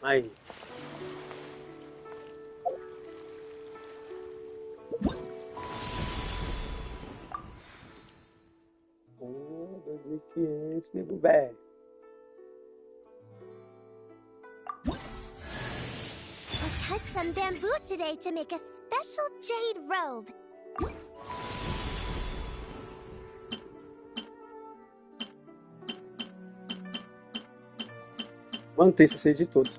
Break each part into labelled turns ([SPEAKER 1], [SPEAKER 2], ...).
[SPEAKER 1] Aí. Oh, 2.500, nego velho.
[SPEAKER 2] I cut some bamboo today to make a special jade robe.
[SPEAKER 1] Mano, tem CC de todos.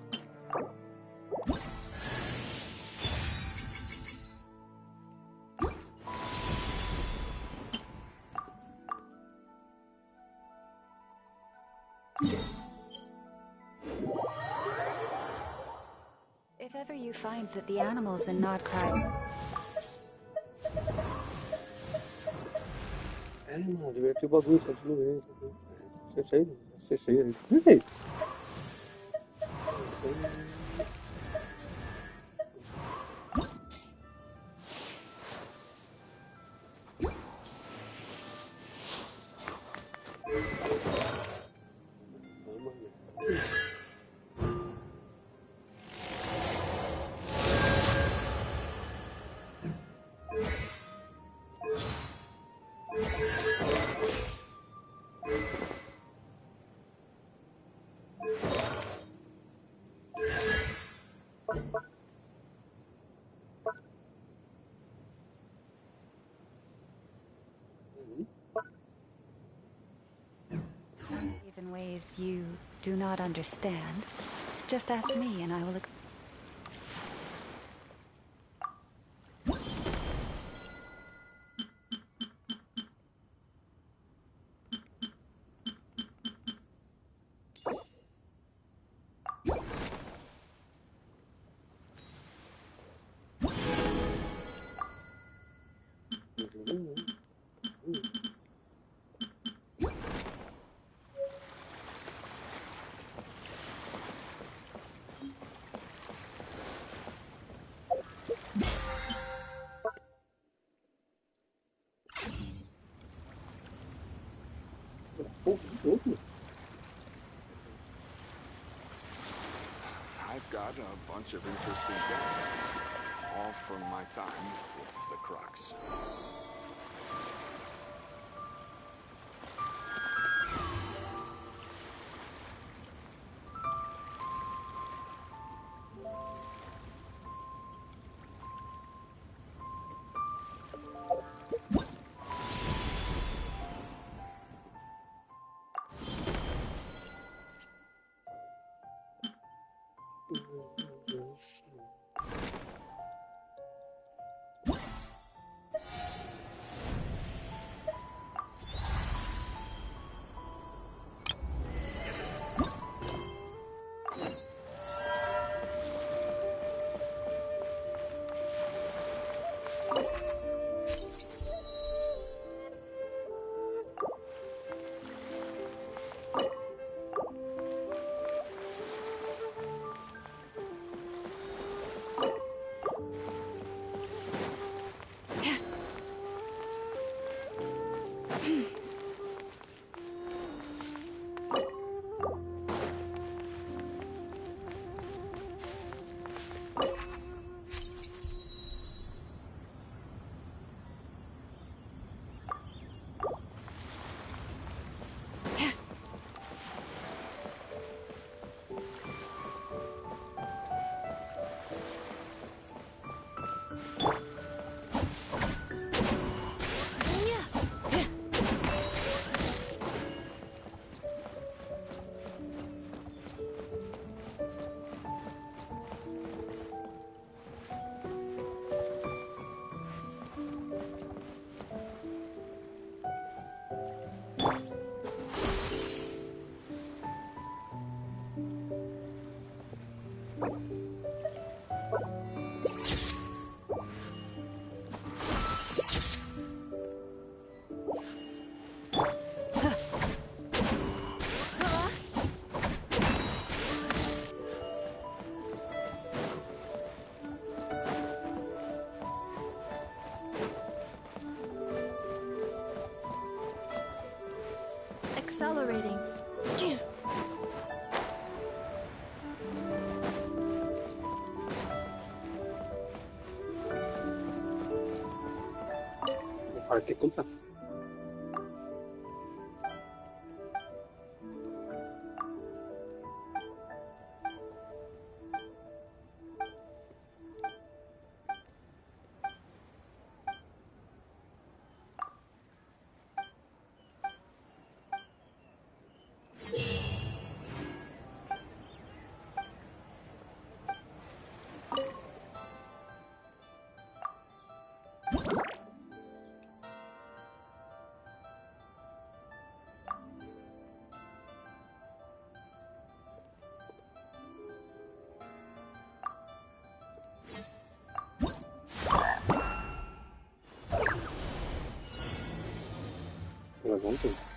[SPEAKER 3] If ever you find that the animals in Nodcry...
[SPEAKER 1] É, mano, devia ter o bagulho, só de doer. CC, 16.
[SPEAKER 3] In ways you do not understand, just ask me and I will...
[SPEAKER 4] I've got a bunch of interesting gadgets, all from my time with the Crux.
[SPEAKER 2] Accelerating.
[SPEAKER 1] Vai ter que comprar. Elas vão ter.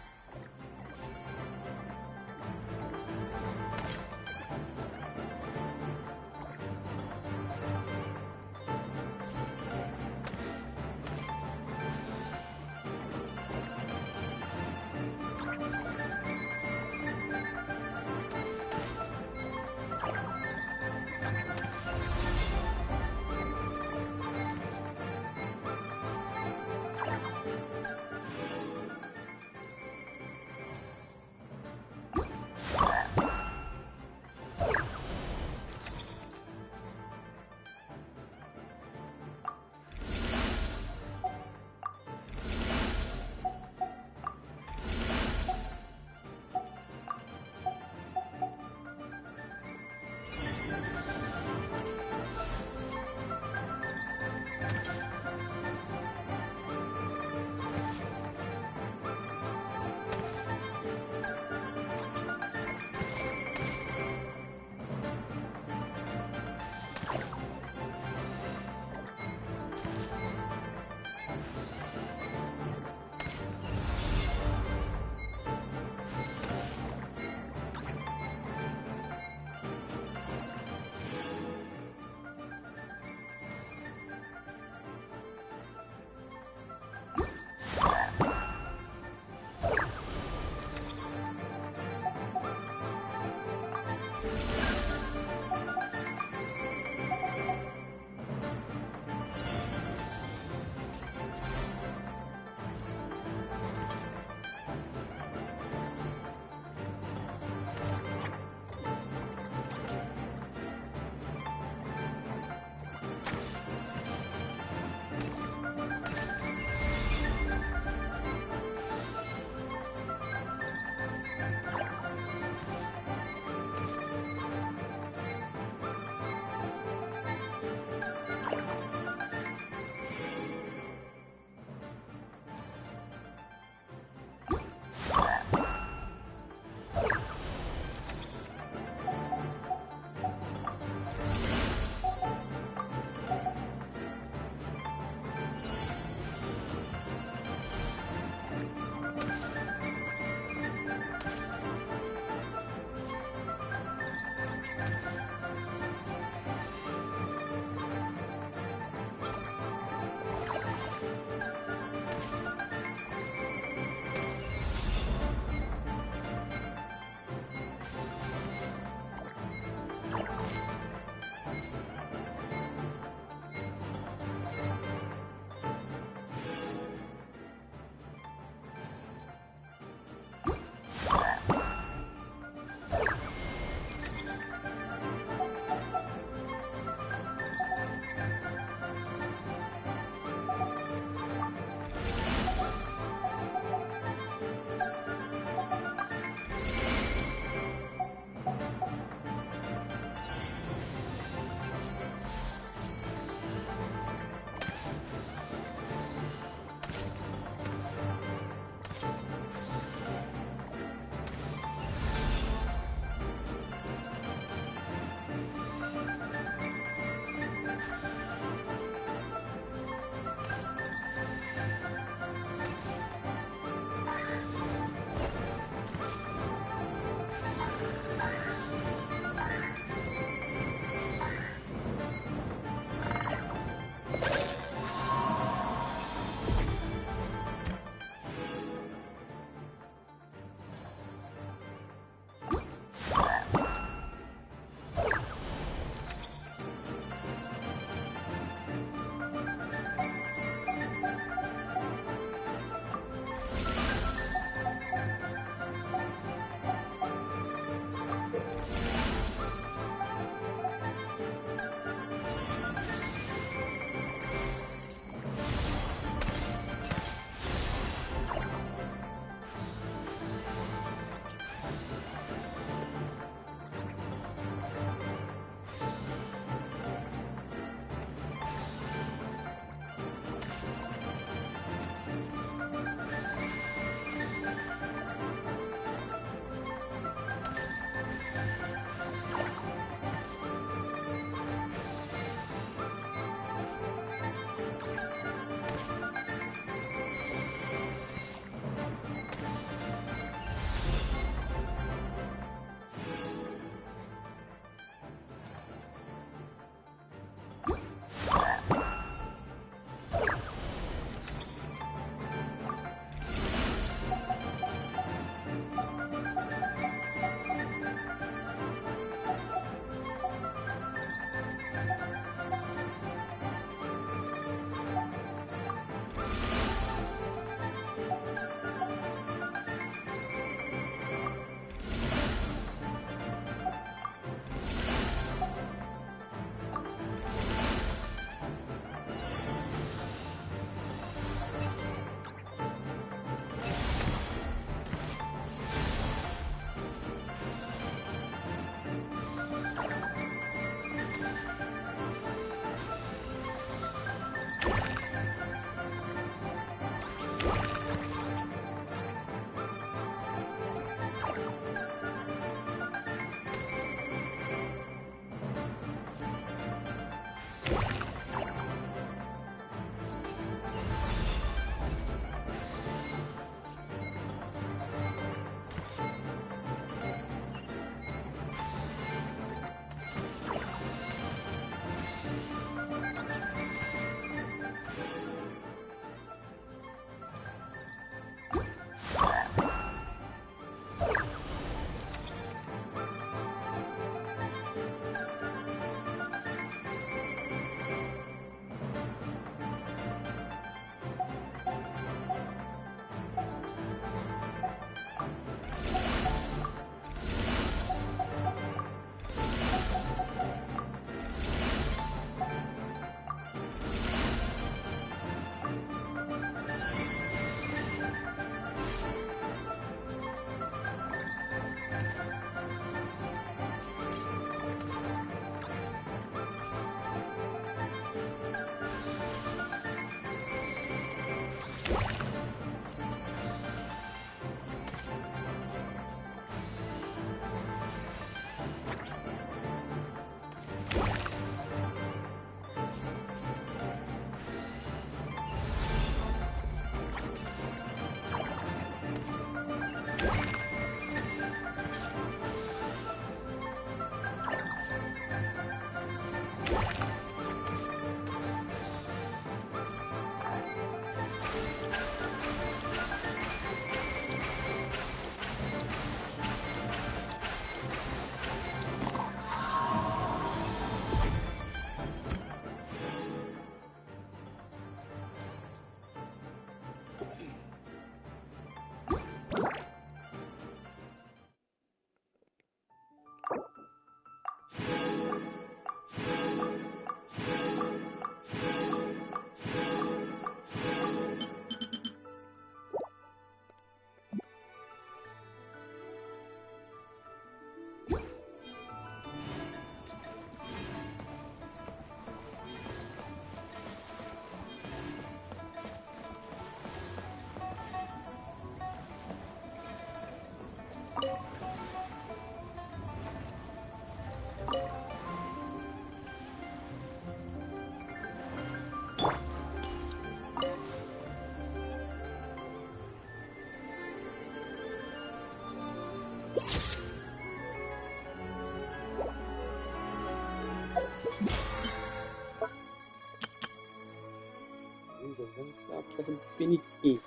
[SPEAKER 1] Jogando só para peniquê.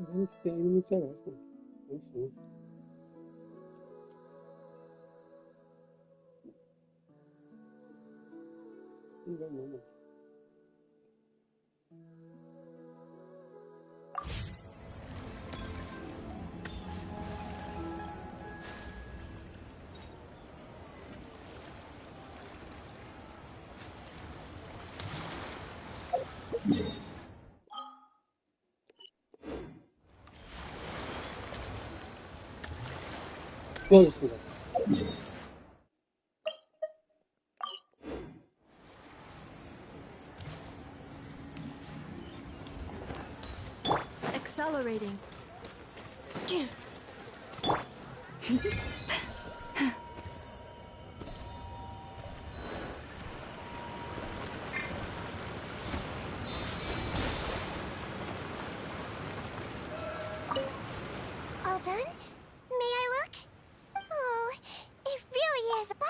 [SPEAKER 1] Não tem, não me interessa. Não sei. Não vai não, mano. Olha isso, velho.
[SPEAKER 2] Accelerating. All done? May I look? Oh, it really is. Bye!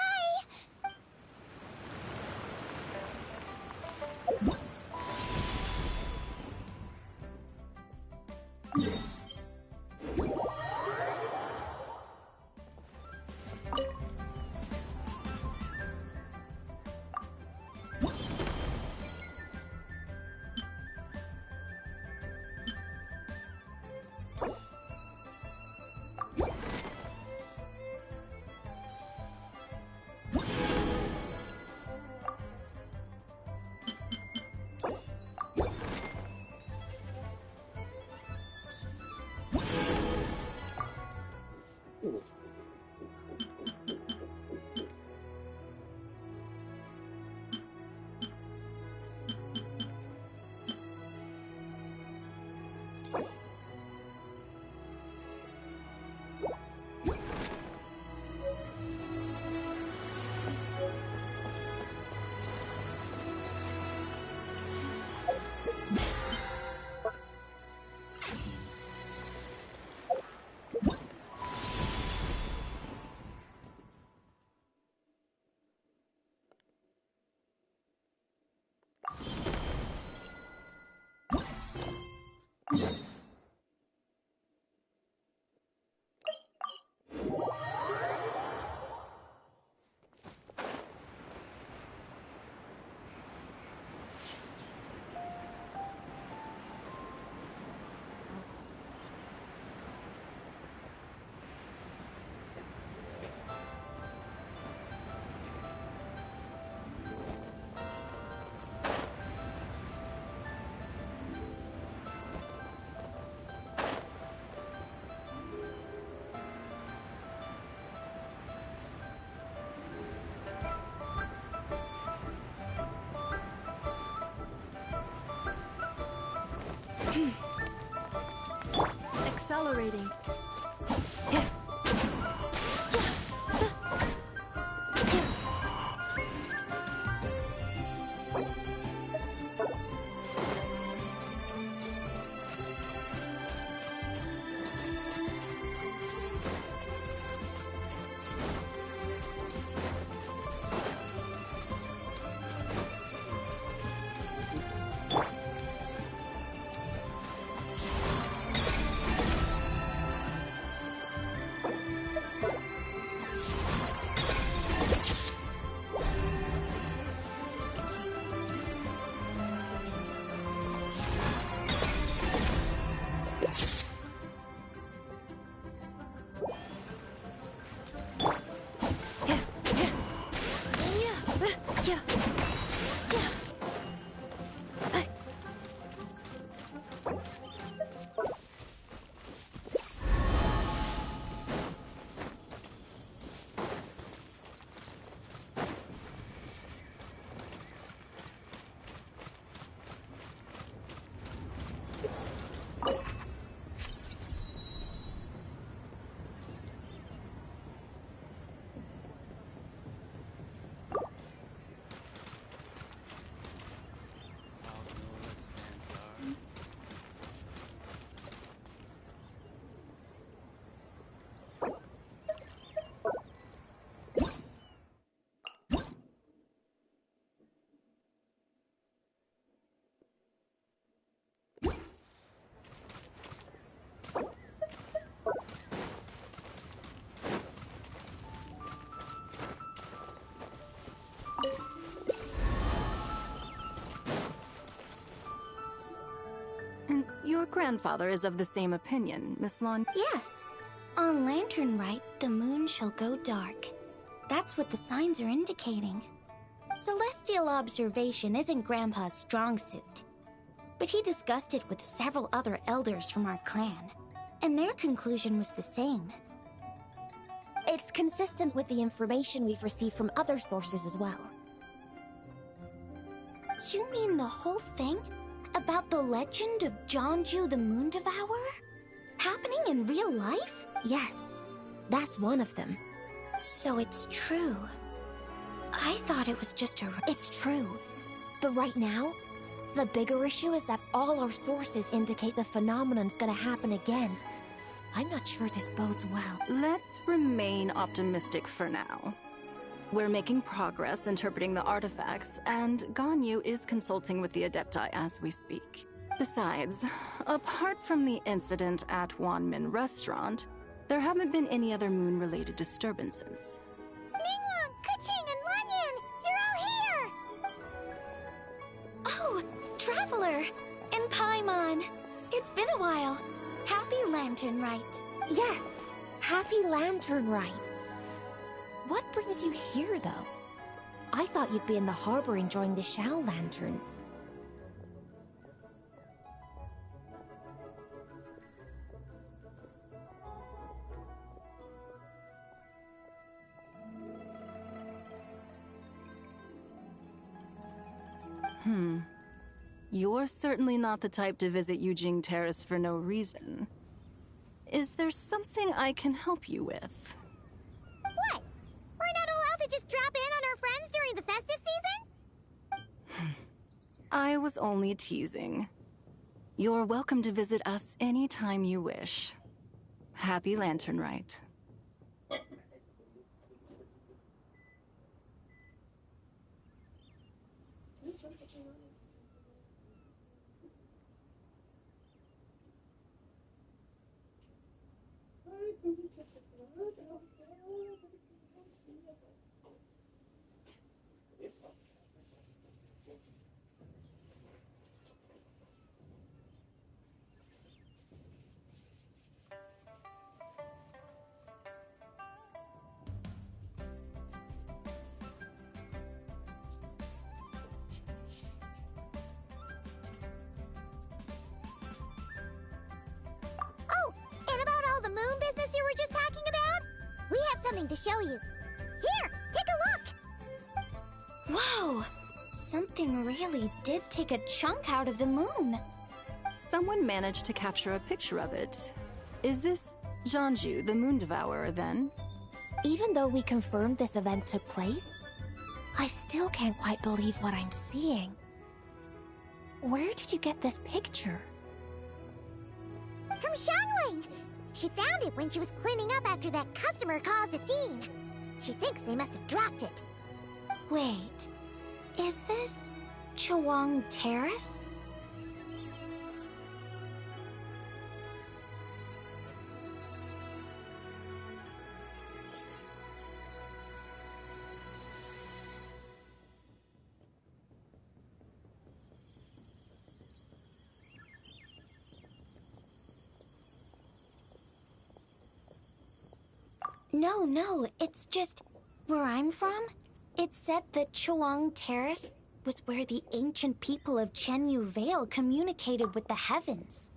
[SPEAKER 3] grandfather is of the same opinion, Miss Lon.
[SPEAKER 2] Yes. On Lantern Rite, the moon shall go dark. That's what the signs are indicating. Celestial observation isn't Grandpa's strong suit. But he discussed it with several other elders from our clan, and their conclusion was the same.
[SPEAKER 5] It's consistent with the information we've received from other sources as well.
[SPEAKER 2] You mean the whole thing? About the legend of Jeonju the Moon Devourer? Happening in real life?
[SPEAKER 5] Yes, that's one of them.
[SPEAKER 2] So it's true. I thought it was just a...
[SPEAKER 5] It's true. But right now, the bigger issue is that all our sources indicate the phenomenon's gonna happen again. I'm not sure this bodes well.
[SPEAKER 3] Let's remain optimistic for now. We're making progress interpreting the artifacts, and Ganyu is consulting with the Adepti as we speak. Besides, apart from the incident at Wanmin Restaurant, there haven't been any other moon-related disturbances.
[SPEAKER 2] Ningguang, Keqing, and Wanyan! You're all here! Oh, Traveler! And Paimon! It's been a while. Happy Lantern Rite.
[SPEAKER 5] Yes, happy Lantern Rite. What brings you here, though? I thought you'd be in the harbor enjoying the Shao lanterns.
[SPEAKER 3] You're certainly not the type to visit Yujing Terrace for no reason. Is there something I can help you with?
[SPEAKER 2] What? We're not allowed to just drop in on our friends during the festive season?
[SPEAKER 3] I was only teasing. You're welcome to visit us anytime you wish. Happy Lantern Rite.
[SPEAKER 2] Oh, and about all the moon business you were just talking about? We have something to show you. Here, take a look! Whoa! Something really did take a chunk out of the moon.
[SPEAKER 3] Someone managed to capture a picture of it. Is this Jeonju, the Moon Devourer, then?
[SPEAKER 5] Even though we confirmed this event took place, I still can't quite believe what I'm seeing. Where did you get this picture?
[SPEAKER 2] From Xiangling! She found it when she was cleaning up after that customer caused a scene. She thinks they must have dropped it. Wait, is this Chawang Terrace? No, it's just... Where I'm from, it said that Chawang Terrace was where the ancient people of Chenyu Vale communicated with the heavens.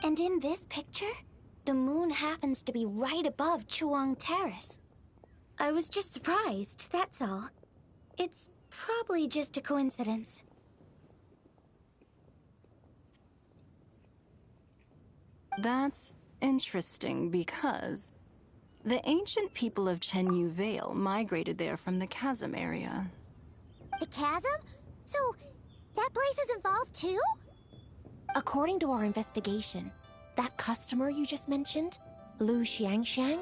[SPEAKER 2] And in this picture, the moon happens to be right above Chawang Terrace. I was just surprised, that's all. It's probably just a coincidence.
[SPEAKER 3] That's interesting because the ancient people of Chenyu Vale migrated there from the chasm area.
[SPEAKER 2] The chasm? So, that place is involved too?
[SPEAKER 5] According to our investigation, that customer you just mentioned, Lu Xiangxiang,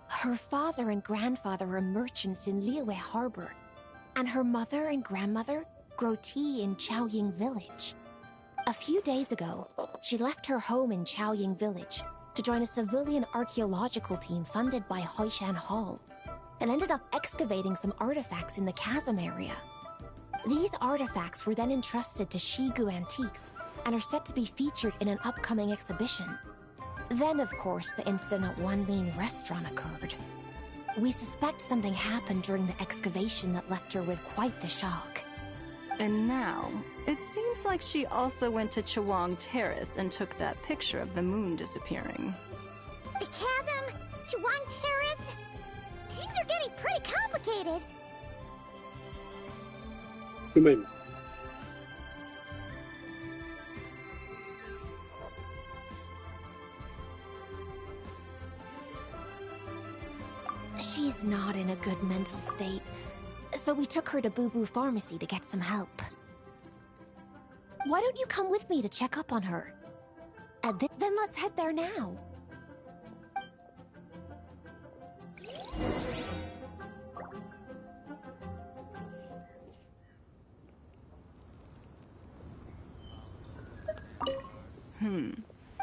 [SPEAKER 5] her father and grandfather are merchants in Liyue Harbor, and her mother and grandmother grow tea in Chaoying Village. A few days ago, she left her home in Chaoying Village to join a civilian archaeological team funded by Hoishan Hall, and ended up excavating some artifacts in the chasm area. These artifacts were then entrusted to Shigu Antiques, and are set to be featured in an upcoming exhibition. Then, of course, the incident at One Main Restaurant occurred. We suspect something happened during the excavation that left her with quite the shock.
[SPEAKER 3] And now, it seems like she also went to Chawang Terrace and took that picture of the moon disappearing.
[SPEAKER 2] The chasm? Chuan Terrace? Things are getting pretty complicated.
[SPEAKER 1] Human.
[SPEAKER 5] She's not in a good mental state, so we took her to Boo Boo Pharmacy to get some help. Why don't you come with me to check up on her? Then let's head there now.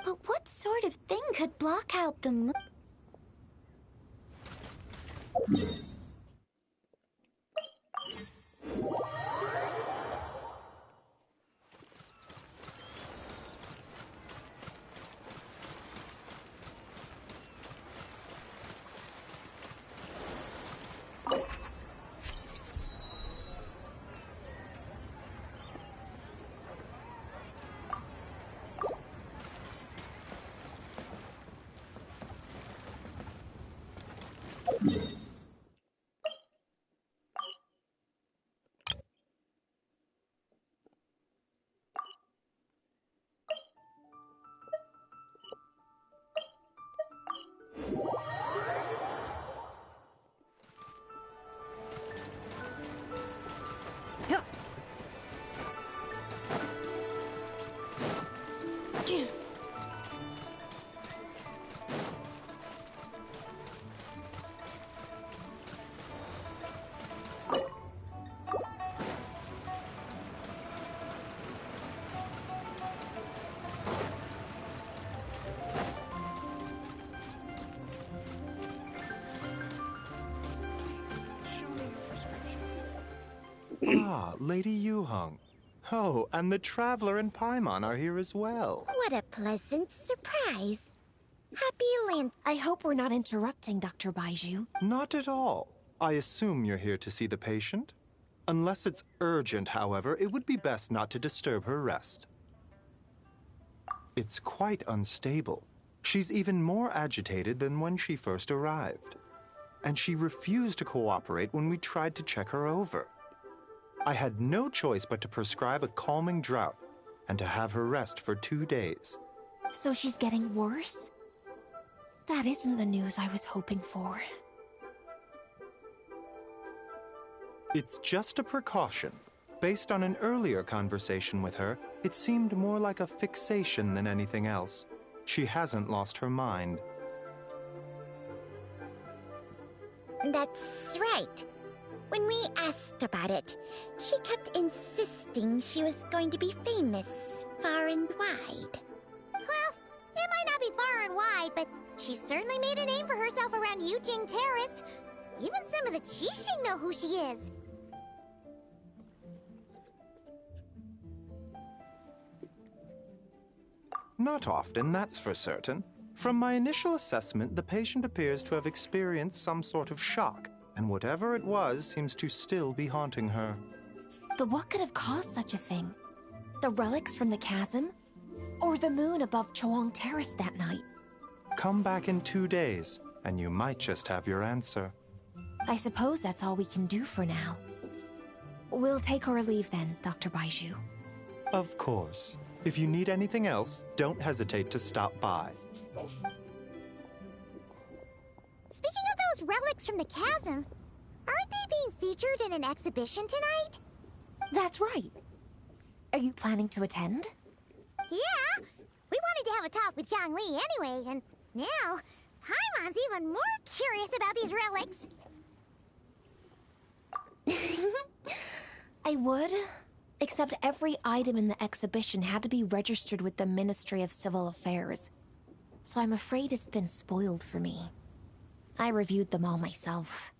[SPEAKER 2] But what sort of thing could block out the moon?
[SPEAKER 6] Ah, Lady Yuheng. Oh, and the Traveler and Paimon are here as well.
[SPEAKER 2] What a pleasant surprise. Happy Land.
[SPEAKER 5] I hope we're not interrupting, Dr. Baiju.
[SPEAKER 6] Not at all. I assume you're here to see the patient? Unless it's urgent, however, it would be best not to disturb her rest. It's quite unstable. She's even more agitated than when she first arrived. And she refused to cooperate when we tried to check her over. I had no choice but to prescribe a calming draught and to have her rest for 2 days.
[SPEAKER 5] So she's getting worse? That isn't the news I was hoping for.
[SPEAKER 6] It's just a precaution. Based on an earlier conversation with her, it seemed more like a fixation than anything else. She hasn't lost her mind.
[SPEAKER 2] That's right. When we asked about it, she kept insisting she was going to be famous far and wide. Well, it might not be far and wide, but she certainly made a name for herself around Yujing Terrace. Even some of the Qixing know who she is.
[SPEAKER 6] Not often, that's for certain. From my initial assessment, the patient appears to have experienced some sort of shock, and whatever it was seems to still be haunting her.
[SPEAKER 5] But what could have caused such a thing? The relics from the chasm? Or the moon above Chawang Terrace that night?
[SPEAKER 6] Come back in 2 days, and you might just have your answer.
[SPEAKER 5] I suppose that's all we can do for now. We'll take our leave then, Dr. Baiju.
[SPEAKER 6] Of course. If you need anything else, don't hesitate to stop by.
[SPEAKER 2] Speaking of those relics from the chasm, aren't they being featured in an exhibition tonight?
[SPEAKER 5] That's right. Are you planning to attend?
[SPEAKER 2] Yeah! We wanted to have a talk with Zhang Li anyway, and now Paimon's even more curious about these relics.
[SPEAKER 5] I would, except every item in the exhibition had to be registered with the Ministry of Civil Affairs. So I'm afraid it's been spoiled for me. I reviewed them all myself.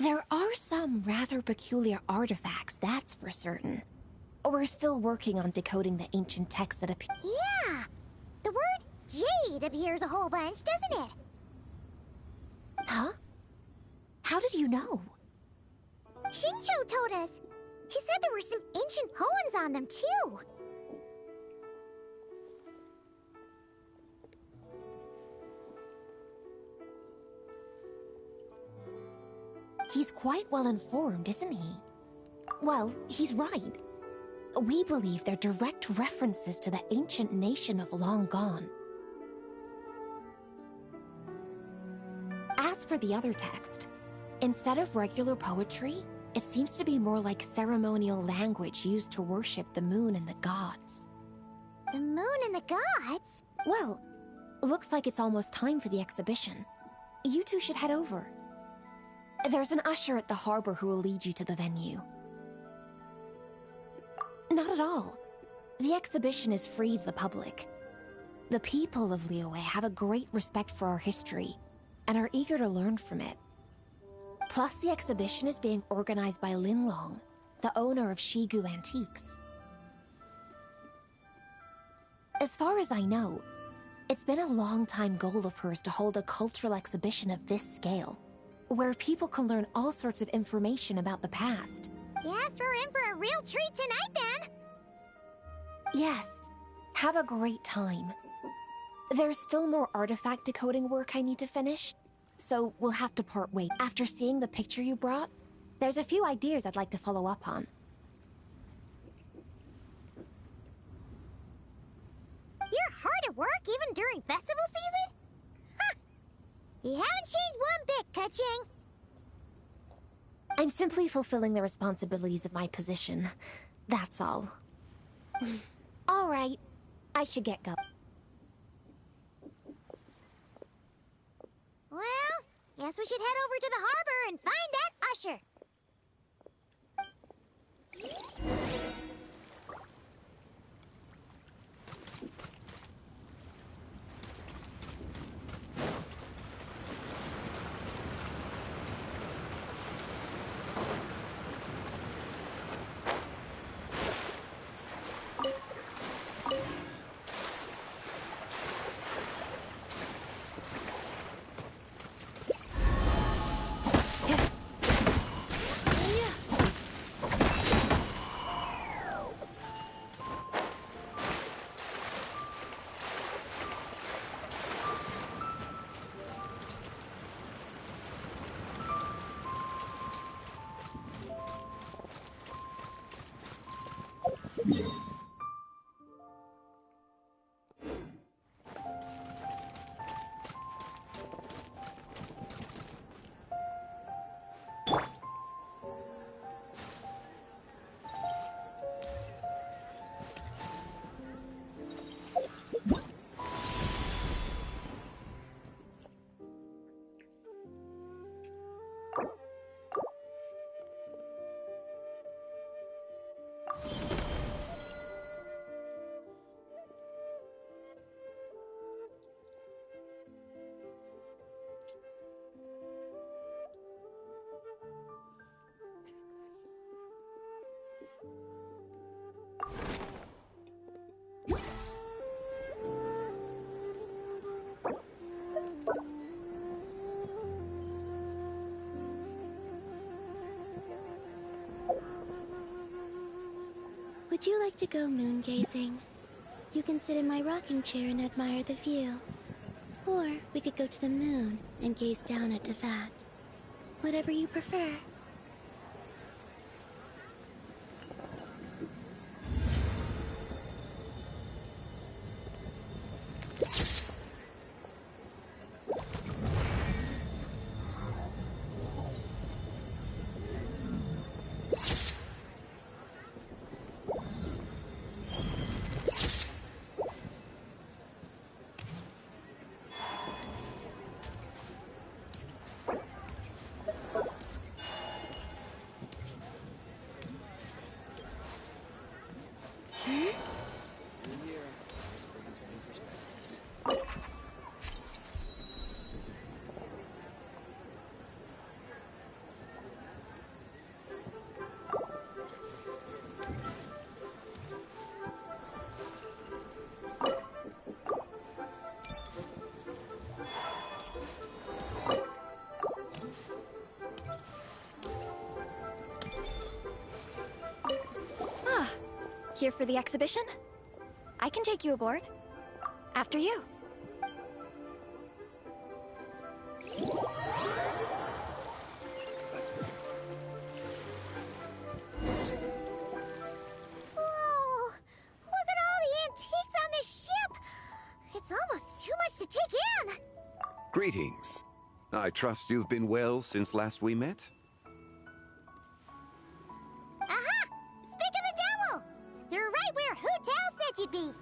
[SPEAKER 5] There are some rather peculiar artifacts, that's for certain. We're still working on decoding the ancient text that appears.
[SPEAKER 2] Yeah! The word jade appears a whole bunch, doesn't it?
[SPEAKER 5] Huh? How did you know?
[SPEAKER 2] Shincho told us. He said there were some ancient poems on them, too.
[SPEAKER 5] He's quite well informed, isn't he? Well, he's right. We believe they're direct references to the ancient nation of long gone. As for the other text, instead of regular poetry, it seems to be more like ceremonial language used to worship the moon and the gods.
[SPEAKER 2] The moon and the gods?
[SPEAKER 5] Well, looks like it's almost time for the exhibition. You two should head over. There's an usher at the harbor who will lead you to the venue. Not at all. The exhibition is free to the public. The people of Liyue have a great respect for our history and are eager to learn from it. Plus, the exhibition is being organized by Linlong, the owner of Shigu Antiques. As far as I know, it's been a long-time goal of hers to hold a cultural exhibition of this scale, where people can learn all sorts of information about the past.
[SPEAKER 2] Yes, we're in for a real treat tonight, then.
[SPEAKER 5] Yes, have a great time. There's still more artifact decoding work I need to finish, so we'll have to part ways. After seeing the picture you brought, there's a few ideas I'd like to follow up on.
[SPEAKER 2] You're hard at work even during festival season? Ha! You haven't changed one bit, Kaching.
[SPEAKER 5] I'm simply fulfilling the responsibilities of my position. That's all. All right, I should get going.
[SPEAKER 2] Well, guess we should head over to the harbor and find that usher.
[SPEAKER 7] Would you like to go moon gazing? You can sit in my rocking chair and admire the view. Or we could go to the moon and gaze down at Tefat. Whatever you prefer.
[SPEAKER 5] Here for the exhibition? I can take you aboard. After you.
[SPEAKER 7] Whoa! Look at all the antiques on this ship! It's almost too much to take in!
[SPEAKER 8] Greetings. I trust you've been well since last we met?
[SPEAKER 7] Aha! Speak of the devil! You're right where Hu Tao said you'd be!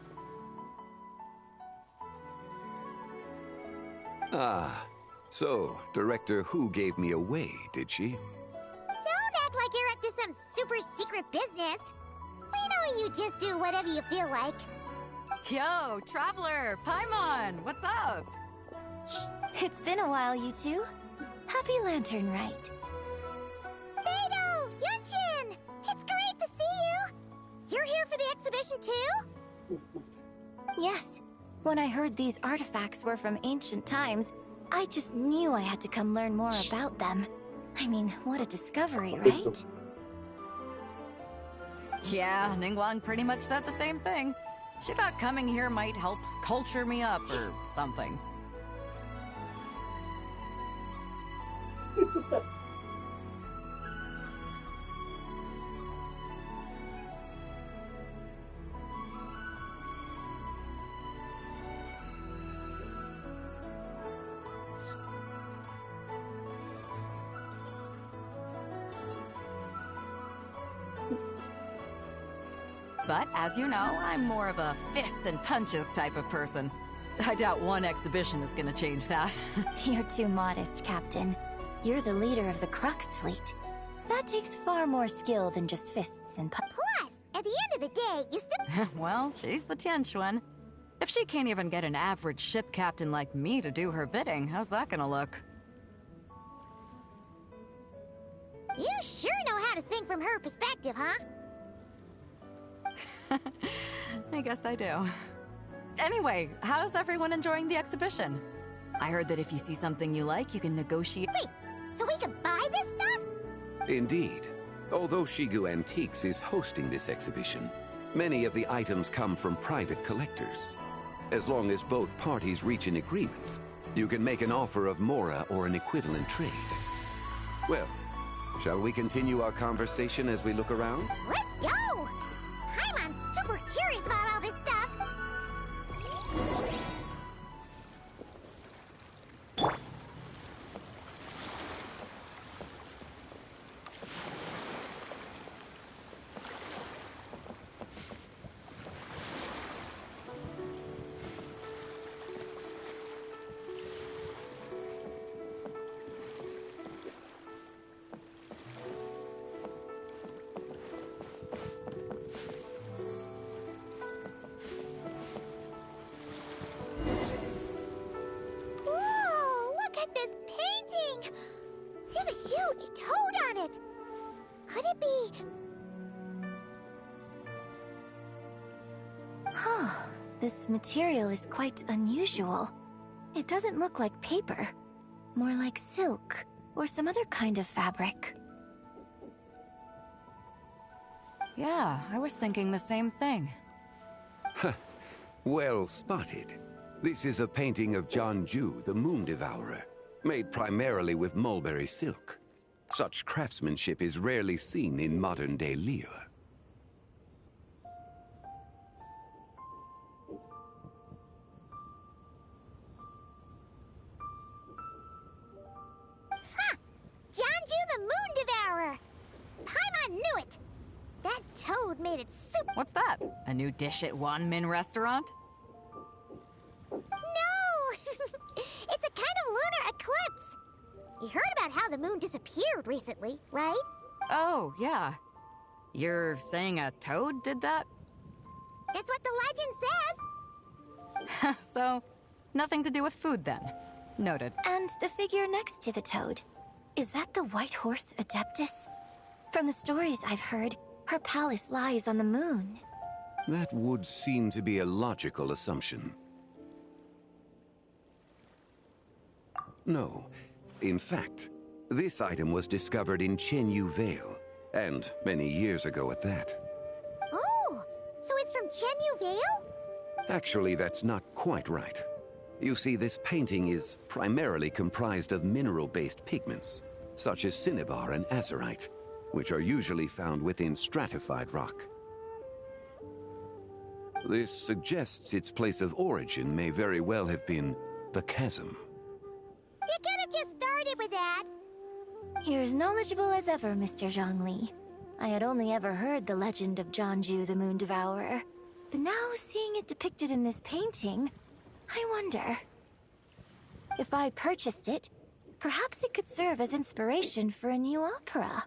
[SPEAKER 8] Ah, so Director Hu gave me away, did she?
[SPEAKER 7] Don't act like you're up to some super secret business! We know you just do whatever you feel like.
[SPEAKER 3] Yo, Traveler, Paimon, what's up?
[SPEAKER 5] It's been a while, you two. Happy Lantern Rite.
[SPEAKER 7] Beidou! Yunshin! It's great to see you! You're here for the exhibition too?
[SPEAKER 5] Yes. When I heard these artifacts were from ancient times, I just knew I had to come learn more about them. I mean, what a discovery, right?
[SPEAKER 3] Yeah, Ningguang pretty much said the same thing. She thought coming here might help culture me up or something. But, as you know, I'm more of a fists and punches type of person. I doubt one exhibition is gonna change that.
[SPEAKER 5] You're too modest, Captain. You're the leader of the Crux fleet. That takes far more skill than just fists and
[SPEAKER 7] Plus, at the end of the day, you still—
[SPEAKER 3] Well, she's the Tianquan. If she can't even get an average ship captain like me to do her bidding, how's that gonna look?
[SPEAKER 7] You sure know how to think from her perspective, huh?
[SPEAKER 3] I guess I do. Anyway, how's everyone enjoying the exhibition? I heard that if you see something you like, you can negotiate—
[SPEAKER 7] Wait, so we can buy this stuff?
[SPEAKER 8] Indeed. Although Shigu Antiques is hosting this exhibition, many of the items come from private collectors. As long as both parties reach an agreement, you can make an offer of Mora or an equivalent trade. Well, shall we continue our conversation as we look around?
[SPEAKER 7] Let's go! I'm super curious about all this stuff. Whoa, look at this painting! There's a huge toad on it! Could it be...
[SPEAKER 5] Huh. This material is quite unusual. It doesn't look like paper. More like silk, or some other kind of fabric.
[SPEAKER 3] Yeah, I was thinking the same thing.
[SPEAKER 8] Well spotted. This is a painting of Jianju, the Moon Devourer, made primarily with mulberry silk. Such craftsmanship is rarely seen in modern-day Liyue.
[SPEAKER 7] Ha! Jianju the Moon Devourer! Paimon knew it! That toad made it super...
[SPEAKER 3] What's that? A new dish at Wanmin restaurant?
[SPEAKER 7] No! It's a kind of lunar eclipse! You heard about how the moon disappeared recently, right?
[SPEAKER 3] Oh, yeah. You're saying a toad did that?
[SPEAKER 7] That's what the legend says!
[SPEAKER 3] So, nothing to do with food then. Noted.
[SPEAKER 5] And the figure next to the toad. Is that the white horse Adeptus? From the stories I've heard, her palace lies on the moon.
[SPEAKER 8] That would seem to be a logical assumption. No. In fact, this item was discovered in Chenyu Vale, and many years ago at that.
[SPEAKER 7] Oh! Vale?
[SPEAKER 8] Actually, that's not quite right. You see, this painting is primarily comprised of mineral-based pigments, such as cinnabar and azurite, which are usually found within stratified rock. This suggests its place of origin may very well have been the chasm.
[SPEAKER 7] You could have just started with that.
[SPEAKER 5] You're as knowledgeable as ever, Mr. Zhongli. I had only ever heard the legend of Jianzhu the Moon Devourer, but now seeing it depicted in this painting, I wonder. If I purchased it, perhaps it could serve as inspiration for a new opera.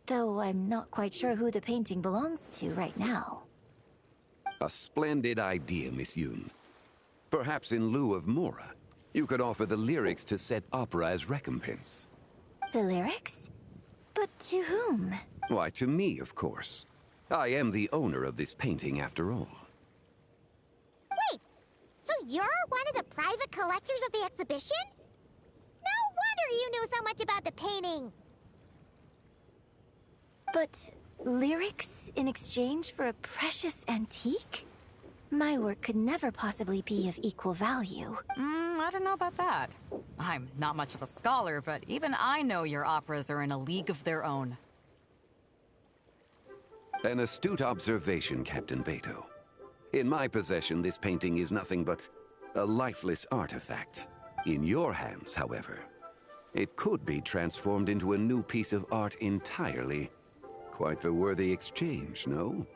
[SPEAKER 5] Though I'm not quite sure who the painting belongs to right now.
[SPEAKER 8] A splendid idea, Miss Yoon. Perhaps in lieu of Mora, you could offer the lyrics to said opera as recompense.
[SPEAKER 5] The lyrics? But to whom?
[SPEAKER 8] Why, to me, of course. I am the owner of this painting, after all.
[SPEAKER 7] Wait, so you're one of the private collectors of the exhibition? No wonder you knew so much about the painting.
[SPEAKER 5] But lyrics in exchange for a precious antique? My work could never possibly be of equal value.
[SPEAKER 9] I don't know about that. I'm not much of a scholar, but even I know your operas are in a league of their own.
[SPEAKER 8] An astute observation, Captain Beto. In my possession, this painting is nothing but a lifeless artifact. In your hands, however, it could be transformed into a new piece of art entirely. Quite the worthy exchange, no?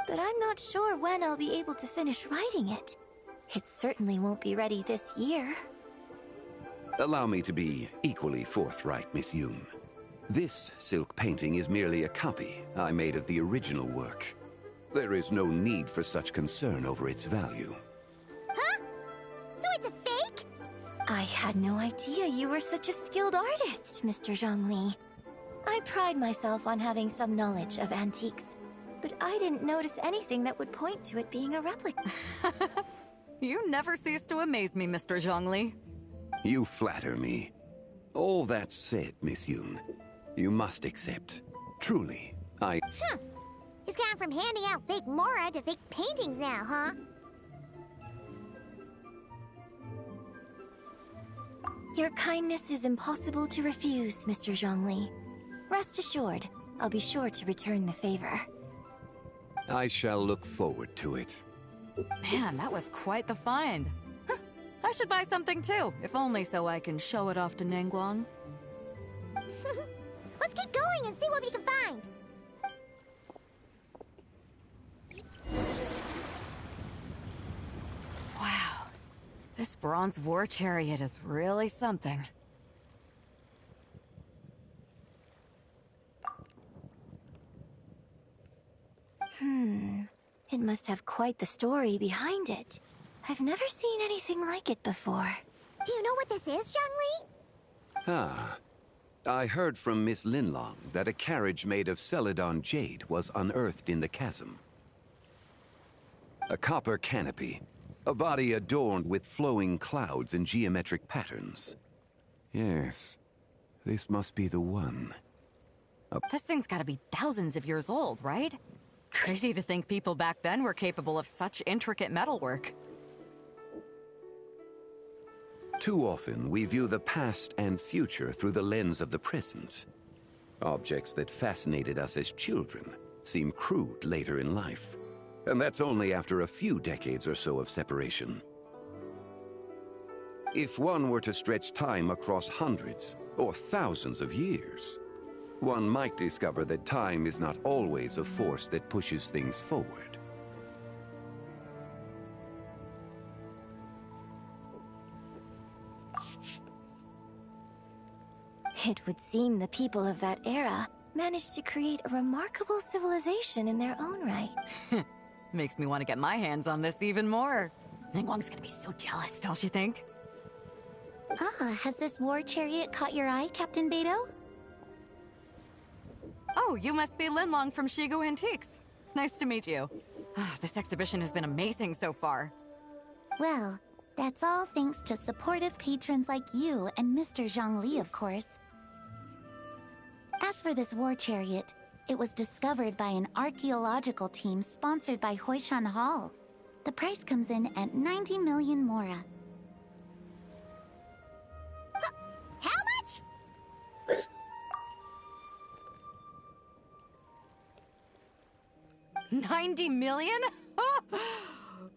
[SPEAKER 5] But I'm not sure when I'll be able to finish writing it. It certainly won't be ready this year.
[SPEAKER 8] Allow me to be equally forthright, Miss Yoon. This silk painting is merely a copy I made of the original work. There is no need for such concern over its value.
[SPEAKER 7] Huh? So it's a fake?
[SPEAKER 5] I had no idea you were such a skilled artist, Mr. Zhongli. I pride myself on having some knowledge of antiques, but I didn't notice anything that would point to it being a replica.
[SPEAKER 9] You never cease to amaze me, Mr. Zhongli.
[SPEAKER 8] You flatter me. All that said, Miss Yoon, you must accept. Truly,
[SPEAKER 7] He's gone from handing out fake Mora to fake paintings now, huh?
[SPEAKER 5] Your kindness is impossible to refuse, Mr. Zhongli. Rest assured, I'll be sure to return the favor.
[SPEAKER 8] I shall look forward to it.
[SPEAKER 9] Man, that was quite the find. I should buy something too, if only so I can show it off to Ningguang.
[SPEAKER 7] Let's keep going and see what we can find.
[SPEAKER 9] Wow, this bronze war chariot is really something.
[SPEAKER 5] It must have quite the story behind it. I've never seen anything like it before.
[SPEAKER 7] Do you know what this is, Zhongli?
[SPEAKER 8] Ah. I heard from Miss Linlong that a carriage made of Celadon jade was unearthed in the chasm. A copper canopy, a body adorned with flowing clouds and geometric patterns. Yes, this must be the one.
[SPEAKER 9] This thing's gotta be thousands of years old, right? Crazy to think people back then were capable of such intricate metalwork.
[SPEAKER 8] Too often, we view the past and future through the lens of the present. Objects that fascinated us as children seem crude later in life. And that's only after a few decades or so of separation. If one were to stretch time across hundreds or thousands of years, one might discover that time is not always a force that pushes things forward.
[SPEAKER 5] It would seem the people of that era managed to create a remarkable civilization in their own right.
[SPEAKER 9] Makes me want to get my hands on this even more. Ningguang's gonna be so jealous, don't you think?
[SPEAKER 2] Ah, has this war chariot caught your eye, Captain Beto?
[SPEAKER 9] Oh, you must be Linlong from Shigu Antiques. Nice to meet you. This exhibition has been amazing so far.
[SPEAKER 2] Well, that's all thanks to supportive patrons like you and Mr. Zhongli, of course. As for this war chariot, it was discovered by an archaeological team sponsored by Hoishan Hall. The price comes in at 90 million mora. How much?
[SPEAKER 9] 90 million?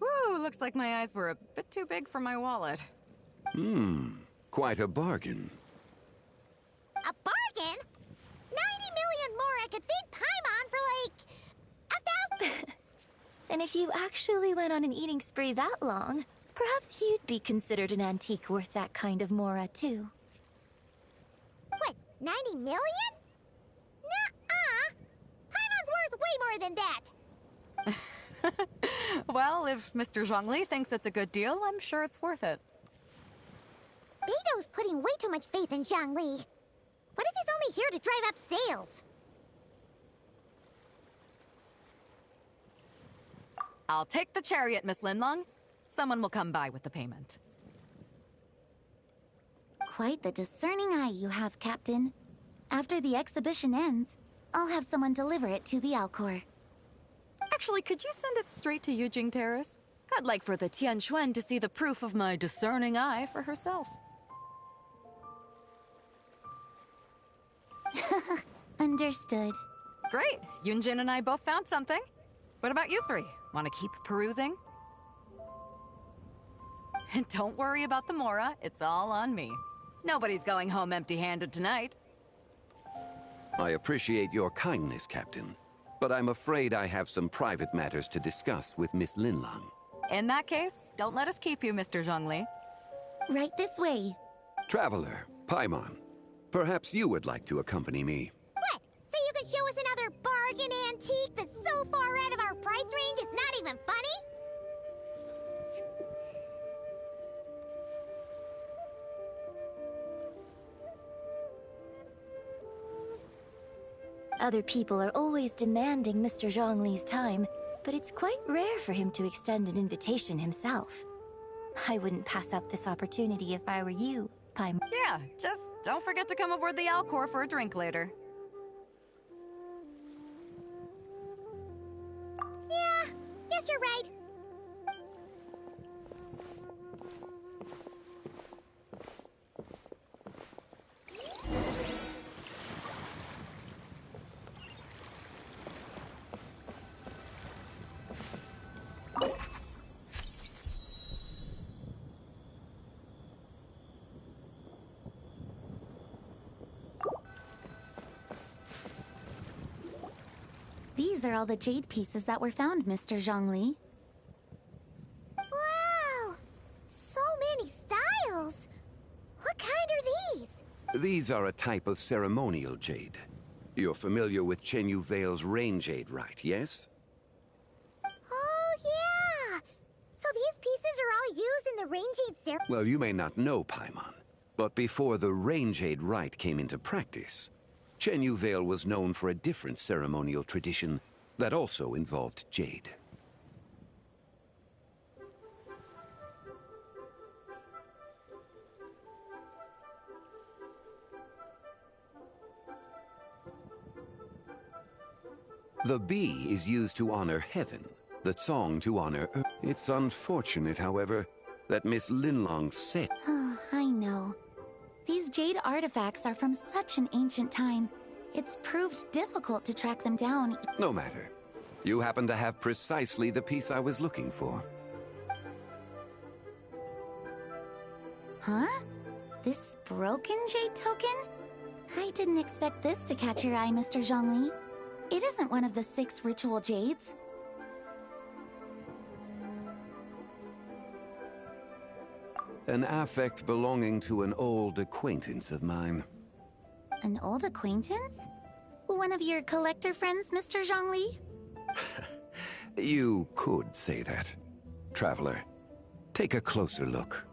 [SPEAKER 9] Woo, looks like my eyes were a bit too big for my wallet.
[SPEAKER 8] Quite a bargain.
[SPEAKER 2] A bargain? 90 million mora could feed Paimon for like 1,000.
[SPEAKER 5] And if you actually went on an eating spree that long, perhaps you'd be considered an antique worth that kind of mora, too.
[SPEAKER 2] What, 90 million? Nuh-uh. Paimon's worth way more than that.
[SPEAKER 9] Well, if Mr. Zhongli thinks it's a good deal, I'm sure it's worth it.
[SPEAKER 2] Beto's putting way too much faith in Zhongli. What if he's only here to drive up sales?
[SPEAKER 9] I'll take the chariot, Miss Linlong. Someone will come by with the payment.
[SPEAKER 2] Quite the discerning eye you have, Captain. After the exhibition ends, I'll have someone deliver it to the Alcor.
[SPEAKER 9] Actually, could you send it straight to Yujing Terrace? I'd like for the Tianquan to see the proof of my discerning eye for herself.
[SPEAKER 2] Understood.
[SPEAKER 9] Great. Yunjin and I both found something. What about you three? Want to keep perusing? And don't worry about the mora. It's all on me. Nobody's going home empty-handed tonight.
[SPEAKER 8] I appreciate your kindness, Captain, but I'm afraid I have some private matters to discuss with Miss Linlong.
[SPEAKER 9] In that case, don't let us keep you, Mr. Zhongli.
[SPEAKER 2] Right this way.
[SPEAKER 8] Traveler, Paimon, perhaps you would like to accompany me.
[SPEAKER 2] What? So you can show us another bargain antique that's so far out of our price range it's not even funny?
[SPEAKER 5] Other people are always demanding Mr. Zhongli's time, but it's quite rare for him to extend an invitation himself. I wouldn't pass up this opportunity if I were you, Paimon.
[SPEAKER 9] Yeah, just don't forget to come aboard the Alcor for a drink later.
[SPEAKER 2] Yeah, guess you're right. These are all the jade pieces that were found, Mr. Zhongli. Wow! So many styles! What kind are these?
[SPEAKER 8] These are a type of ceremonial jade. You're familiar with Chenyu Vale's rain jade, right, yes?
[SPEAKER 2] Oh, yeah! So these pieces are all used in the rain jade ceremony?
[SPEAKER 8] Well, you may not know, Paimon, but before the rain jade rite came into practice, Chenyu Vale was known for a different ceremonial tradition that also involved jade. The bee is used to honor heaven, the song to honor earth. It's unfortunate, however, that Miss Linlong said...
[SPEAKER 2] Oh, I know. These jade artifacts are from such an ancient time. It's proved difficult to track them down.
[SPEAKER 8] No matter. You happen to have precisely the piece I was looking for.
[SPEAKER 2] Huh? This broken jade token? I didn't expect this to catch your eye, Mr. Zhongli. It isn't one of the 6 ritual jades.
[SPEAKER 8] An affect belonging to an old acquaintance of mine.
[SPEAKER 2] An old acquaintance? One of your collector friends, Mr. Zhongli?
[SPEAKER 8] You could say that. Traveler, take a closer look.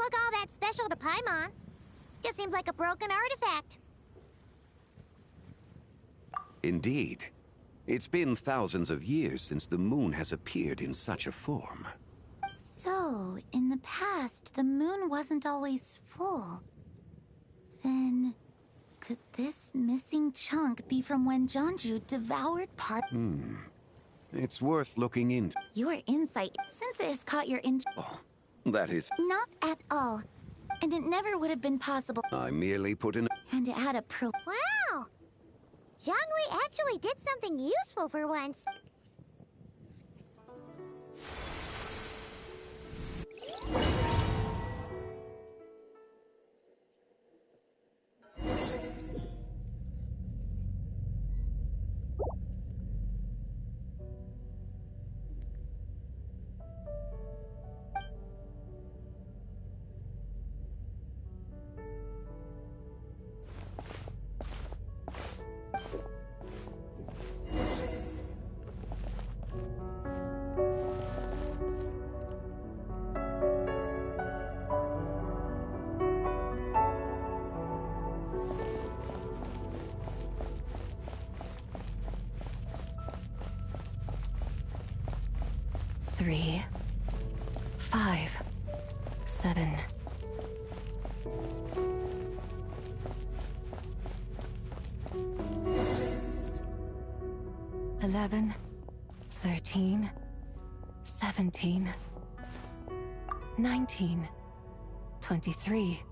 [SPEAKER 2] look all that special to Paimon. Just seems like a broken artifact.
[SPEAKER 8] Indeed. It's been thousands of years since the moon has appeared in such a form.
[SPEAKER 2] So, in the past, the moon wasn't always full. Then, could this missing chunk be from when Jeonju devoured part?
[SPEAKER 8] It's worth looking into.
[SPEAKER 2] Your insight, since it has caught your interest.
[SPEAKER 8] Oh, that is...
[SPEAKER 2] Not at all. And it never would have been possible.
[SPEAKER 8] I merely put in...
[SPEAKER 2] And it had a pro. Wow! Zhangwei actually did something useful for once.
[SPEAKER 5] Three, 5, 7. $11, 13, 17, 19, 23.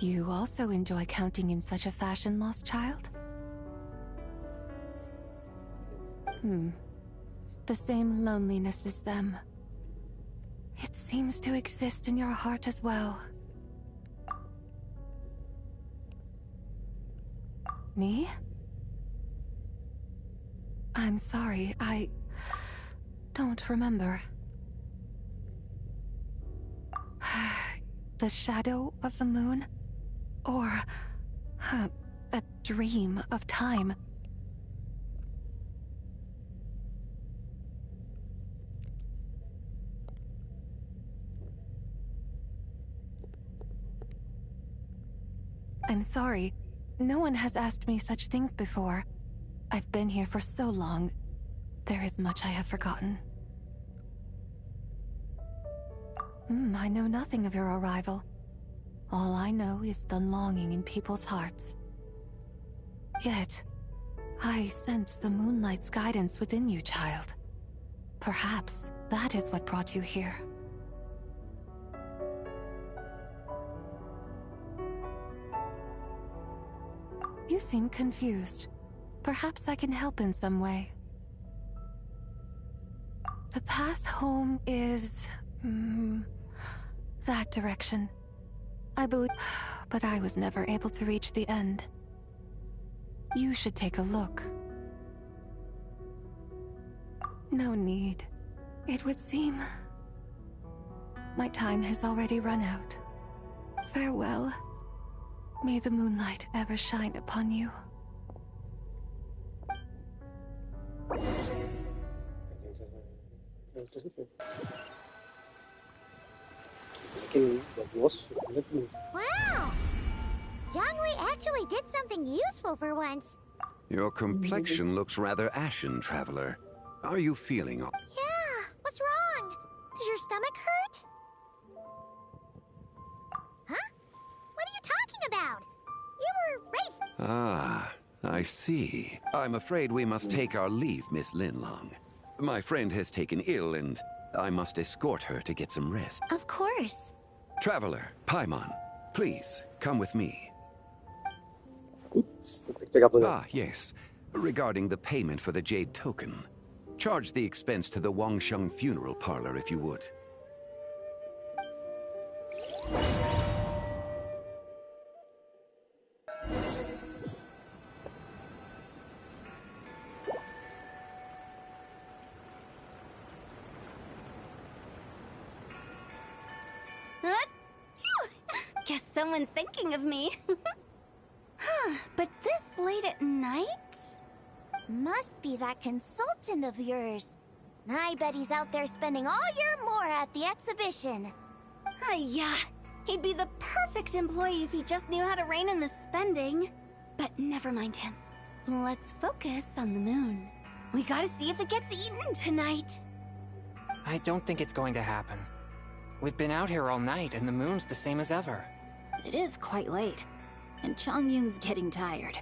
[SPEAKER 5] You also enjoy counting in such a fashion, lost child? The same loneliness as them. It seems to exist in your heart as well. Me? I'm sorry, I don't remember. The shadow of the moon? Or a dream of time? I'm sorry. No one has asked me such things before. I've been here for so long. There is much I have forgotten. I know nothing of your arrival. All I know is the longing in people's hearts. Yet, I sense the moonlight's guidance within you, child. Perhaps that is what brought you here. You seem confused. Perhaps I can help in some way. The path home is... that direction. I believe... But I was never able to reach the end. You should take a look. No need. It would seem... my time has already run out. Farewell. May the moonlight ever shine upon you.
[SPEAKER 2] Wow! Zhangwei actually did something useful for once.
[SPEAKER 8] Your complexion looks rather ashen, traveler. Are you feeling...
[SPEAKER 2] Yeah, what's wrong? Does your stomach hurt? Huh? What are you talking about? You were right.
[SPEAKER 8] Ah, I see. I'm afraid we must take our leave, Miss Linlong. My friend has taken ill and I must escort her to get some rest.
[SPEAKER 2] Of course.
[SPEAKER 8] Traveler, Paimon, please, come with me.
[SPEAKER 1] Putz, tem que pegar pra...
[SPEAKER 8] Ah, yes. Regarding the payment for the Jade Token. Charge the expense to the Wangsheng Funeral Parlor if you would.
[SPEAKER 2] Guess someone's thinking of me.
[SPEAKER 10] But this late at night?
[SPEAKER 2] Must be that consultant of yours. I bet he's out there spending all year more at the exhibition.
[SPEAKER 10] Yeah, he'd be the perfect employee if he just knew how to rein in the spending. But never mind him. Let's focus on the moon. We gotta see if it gets eaten tonight.
[SPEAKER 11] I don't think it's going to happen. We've been out here all night, and the moon's the same as ever.
[SPEAKER 12] It is quite late, and Chongyun's getting tired.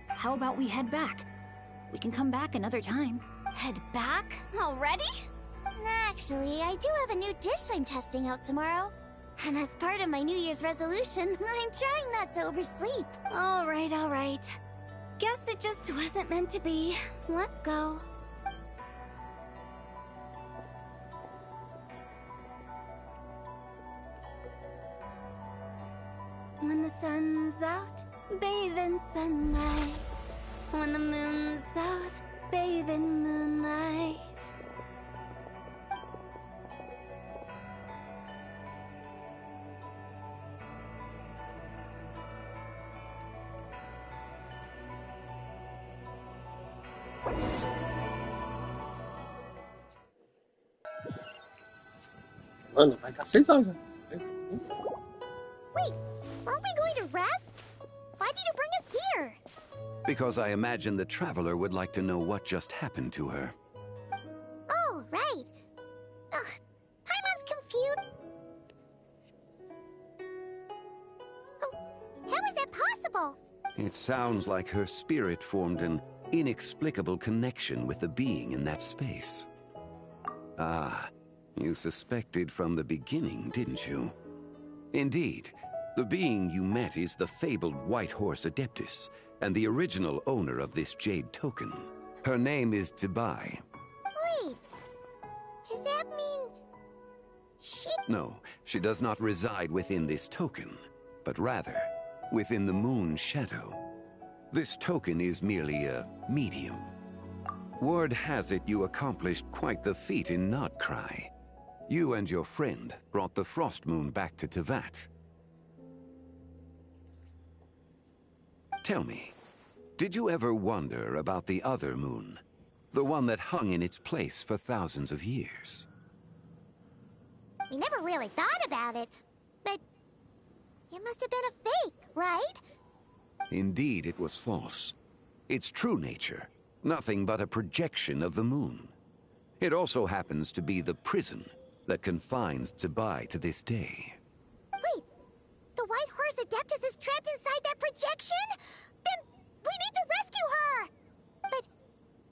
[SPEAKER 12] How about we head back? We can come back another time.
[SPEAKER 10] Head back? Already?
[SPEAKER 2] Actually, I do have a new dish I'm testing out tomorrow. And as part of my New Year's resolution, I'm trying not to oversleep.
[SPEAKER 10] Alright, alright. Guess it just wasn't meant to be. Let's go. When the sun's out, bathe in sunlight. When the moon's out, bathe in moonlight.
[SPEAKER 1] Mano, vai dar 6 horas já.
[SPEAKER 2] Wait, aren't we going to rest? Why did you bring us here?
[SPEAKER 8] Because I imagine the traveler would like to know what just happened to her.
[SPEAKER 2] Oh, right. Ugh, Paimon's confused. Oh, how is that possible?
[SPEAKER 8] It sounds like her spirit formed an inexplicable connection with the being in that space. Ah, you suspected from the beginning, didn't you? Indeed, the being you met is the fabled White Horse Adeptus, and the original owner of this jade token. Her name is Zibai.
[SPEAKER 2] Wait, does that mean...
[SPEAKER 8] No, she does not reside within this token, but rather within the moon's shadow. This token is merely a medium. Word has it you accomplished quite the feat in Nodcry. You and your friend brought the Frost Moon back to Tevat. Tell me, did you ever wonder about the other moon? The one that hung in its place for thousands of years?
[SPEAKER 2] We never really thought about it, but it must have been a fake, right?
[SPEAKER 8] Indeed, it was false. Its true nature, nothing but a projection of the moon. It also happens to be the prison that confines Zibai to this day.
[SPEAKER 2] Wait, the White Horse Adeptus is trapped inside that projection? Then we need to rescue her! But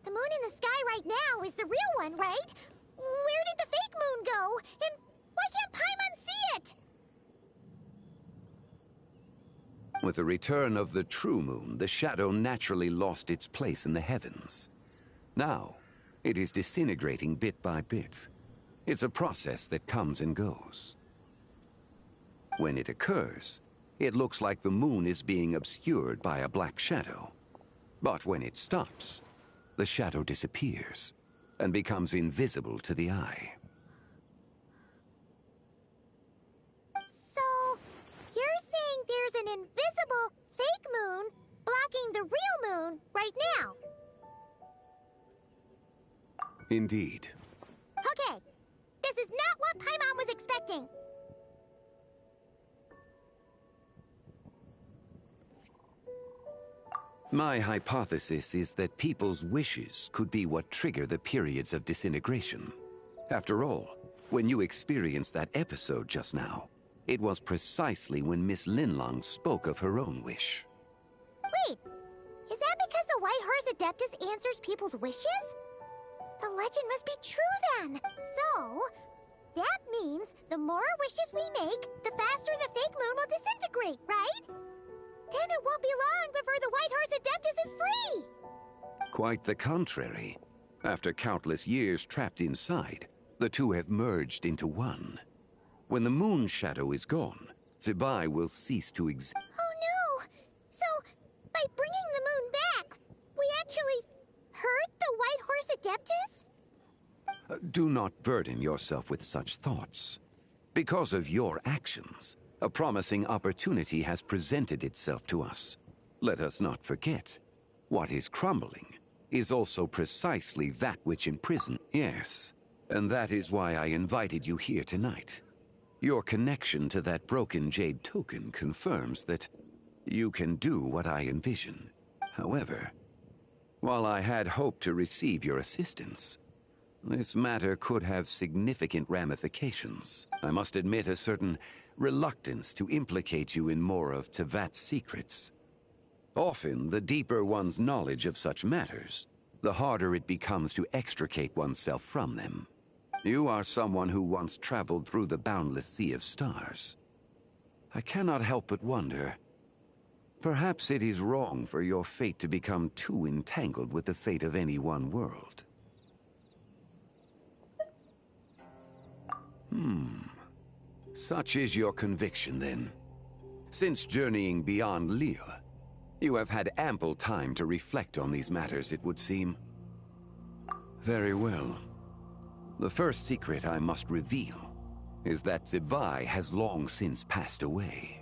[SPEAKER 2] the moon in the sky right now is the real one, right? Where did the fake moon go? And why can't Paimon see it?
[SPEAKER 8] With the return of the true moon, the shadow naturally lost its place in the heavens. Now, it is disintegrating bit by bit. It's a process that comes and goes. When it occurs, it looks like the moon is being obscured by a black shadow. But when it stops, the shadow disappears and becomes invisible to the eye.
[SPEAKER 2] So, you're saying there's an invisible fake moon blocking the real moon right now?
[SPEAKER 8] Indeed.
[SPEAKER 2] Okay, this is not what Paimon was expecting.
[SPEAKER 8] My hypothesis is that people's wishes could be what trigger the periods of disintegration. After all, when you experienced that episode just now, it was precisely when Miss Linlong spoke of her own wish.
[SPEAKER 2] Wait, is that because the White Horse Adeptus answers people's wishes? The legend must be true then. So, that means the more wishes we make, the faster the fake moon will disintegrate, right? Then it won't be long before the White Horse Adeptus is free!
[SPEAKER 8] Quite the contrary. After countless years trapped inside, the two have merged into one. When the moon shadow is gone, Zibai will cease to exist.
[SPEAKER 2] Oh no! So, by bringing the moon back, we actually hurt the White Horse Adeptus?
[SPEAKER 8] Do not burden yourself with such thoughts. Because of your actions, a promising opportunity has presented itself to us. let us not forget, what is crumbling is also precisely that which imprisons. Yes, and that is why I invited you here tonight. Your connection to that broken jade token confirms that you can do what I envision. However, while I had hoped to receive your assistance, this matter could have significant ramifications. I must admit a certain reluctance to implicate you in more of Tevat's secrets. Often, the deeper one's knowledge of such matters, the harder it becomes to extricate oneself from them. You are someone who once traveled through the boundless sea of stars. I cannot help but wonder, perhaps it is wrong for your fate to become too entangled with the fate of any one world. Such is your conviction, then. Since journeying beyond Liyue, you have had ample time to reflect on these matters, it would seem. Very well. The first secret I must reveal is that Zebai has long since passed away.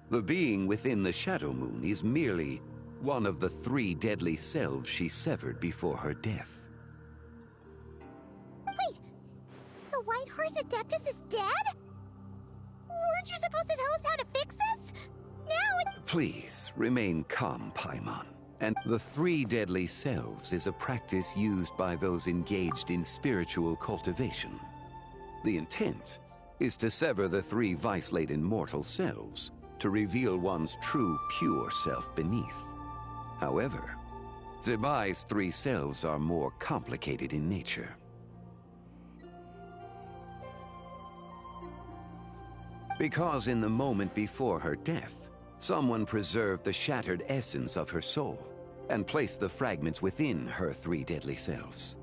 [SPEAKER 8] The being within the Shadow Moon is merely one of the 3 deadly selves she severed before her death.
[SPEAKER 10] Wait! The White Horse Adeptus is dead? Weren't you supposed to tell us how to fix this? Now it...
[SPEAKER 8] Please, remain calm, Paimon. And the 3 deadly selves is a practice used by those engaged in spiritual cultivation. The intent is to sever the 3 vice-laden mortal selves to reveal one's true, pure self beneath. However, Zebai's 3 selves are more complicated in nature. Because in the moment before her death, someone preserved the shattered essence of her soul and placed the fragments within her 3 deadly selves.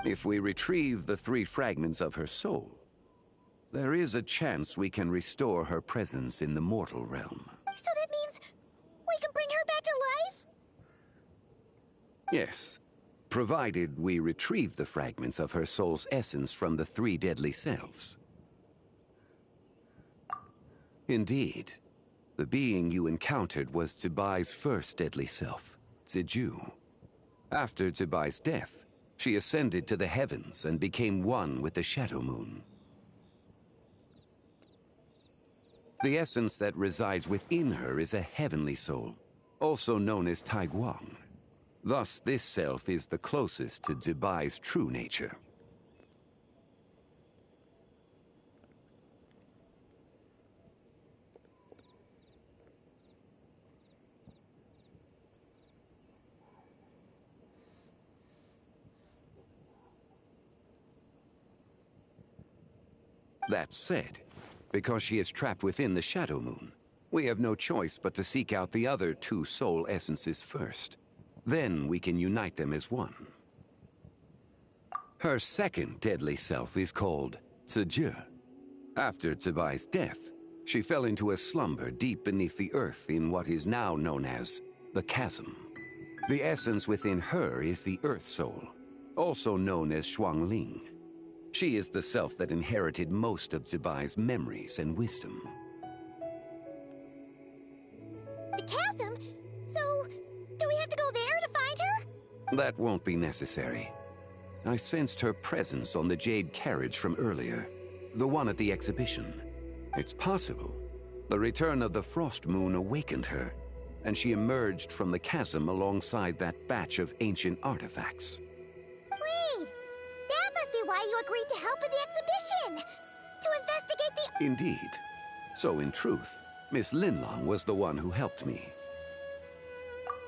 [SPEAKER 8] If we retrieve the 3 fragments of her soul, there is a chance we can restore her presence in the mortal realm.
[SPEAKER 10] So that means we can bring her back to life?
[SPEAKER 8] Yes, provided we retrieve the fragments of her soul's essence from the 3 deadly selves. Indeed, the being you encountered was Zebai's first deadly self, Ziju. After Zebai's death, she ascended to the heavens and became one with the Shadow Moon. The essence that resides within her is a heavenly soul, also known as Taiguang. Thus, this self is the closest to Zebai's true nature. That said, because she is trapped within the Shadow Moon, we have no choice but to seek out the other 2 soul essences first. Then we can unite them as one. Her second deadly self is called Ziju. After Zebai's death, she fell into a slumber deep beneath the earth in what is now known as the Chasm. The essence within her is the Earth Soul, also known as Shuangling. She is the self that inherited most of Zebai's memories and wisdom.
[SPEAKER 10] The chasm? So, do we have to go there to find her?
[SPEAKER 8] That won't be necessary. I sensed her presence on the jade carriage from earlier, the one at the exhibition. It's possible the return of the Frost Moon awakened her, and she emerged from the chasm alongside that batch of ancient artifacts.
[SPEAKER 10] Wait! That must be why you agreed to help with the exhibition! To investigate the...
[SPEAKER 8] Indeed. So in truth, Miss Linlong was the one who helped me.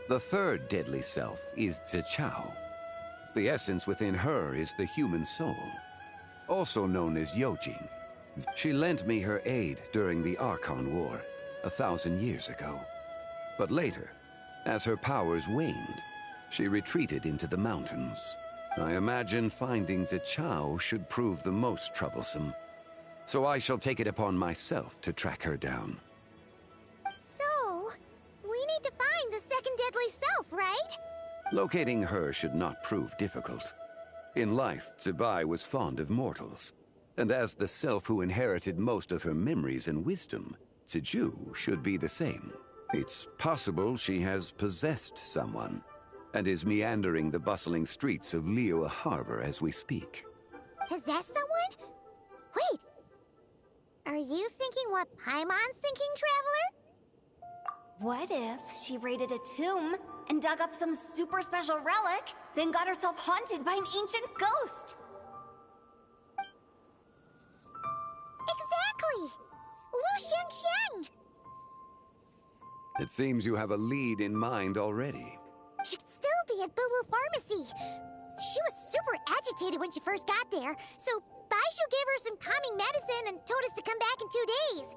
[SPEAKER 8] The third deadly self is Zichao. The essence within her is the human soul, also known as Yojing. She lent me her aid during the Archon War 1,000 years ago. But later, as her powers waned, she retreated into the mountains. I imagine finding Zichao should prove the most troublesome, so I shall take it upon myself to track her down.
[SPEAKER 10] So, we need to find the second deadly self, right?
[SPEAKER 8] Locating her should not prove difficult. In life, Zebai was fond of mortals, and as the self who inherited most of her memories and wisdom, Ziju should be the same. It's possible she has possessed someone and is meandering the bustling streets of Liyue Harbor as we speak.
[SPEAKER 13] Possess someone? Wait. Are you thinking what Paimon's thinking, Traveler?
[SPEAKER 10] What if she raided a tomb and dug up some super special relic, then got herself haunted by an ancient ghost?
[SPEAKER 13] Exactly! Lu Xiangxiang!
[SPEAKER 8] It seems you have a lead in mind already.
[SPEAKER 13] She'd still be at Boo Boo Pharmacy. She was super agitated when she first got there, so Baishu gave her some calming medicine and told us to come back in 2 days.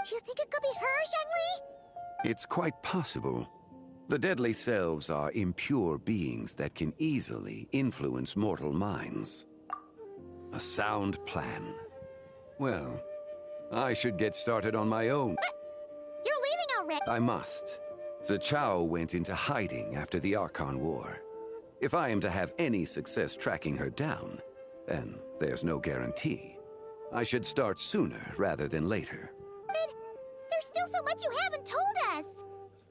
[SPEAKER 13] Do you think it could be her, Zhengli?
[SPEAKER 8] It's quite possible. The deadly selves are impure beings that can easily influence mortal minds. A sound plan. Well, I should get started on my own.
[SPEAKER 13] But you're leaving already.
[SPEAKER 8] I must. Zichao went into hiding after the Archon War. If I am to have any success tracking her down, and there's no guarantee, I should start sooner rather than later.
[SPEAKER 13] But there's still so much you haven't told us.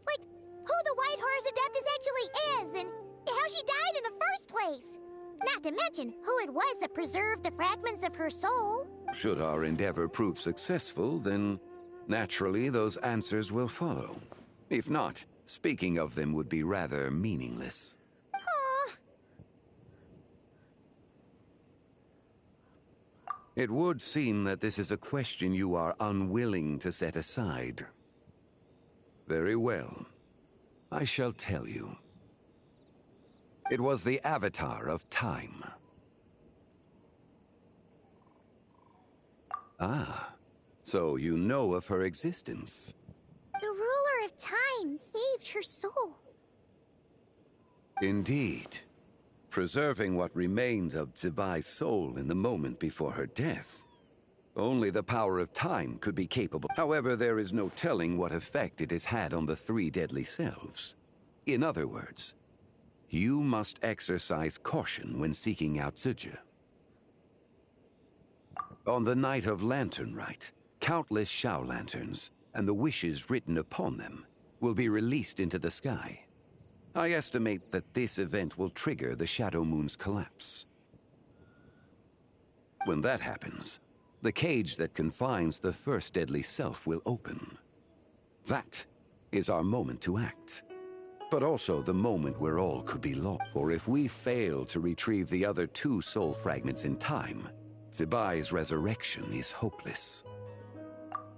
[SPEAKER 13] Like, who the White Horse Adeptus actually is, and how she died in the first place. Not to mention who it was that preserved the fragments of her soul.
[SPEAKER 8] Should our endeavor prove successful, then naturally those answers will follow. If not, speaking of them would be rather meaningless. It would seem that this is a question you are unwilling to set aside. Very well. I shall tell you. It was the Avatar of Time. Ah, so you know of her existence.
[SPEAKER 13] The ruler of time saved her soul.
[SPEAKER 8] Indeed. Preserving what remained of Zibai's soul in the moment before her death. Only the power of time could be capable. However, there is no telling what effect it has had on the 3 deadly selves. In other words, you must exercise caution when seeking out Ziji. On the night of Lantern Rite, countless Shao lanterns, and the wishes written upon them, will be released into the sky. I estimate that this event will trigger the Shadow Moon's collapse. When that happens, the cage that confines the first deadly self will open. That is our moment to act. But also the moment where all could be lost. For if we fail to retrieve the other 2 soul fragments in time, Zibai's resurrection is hopeless.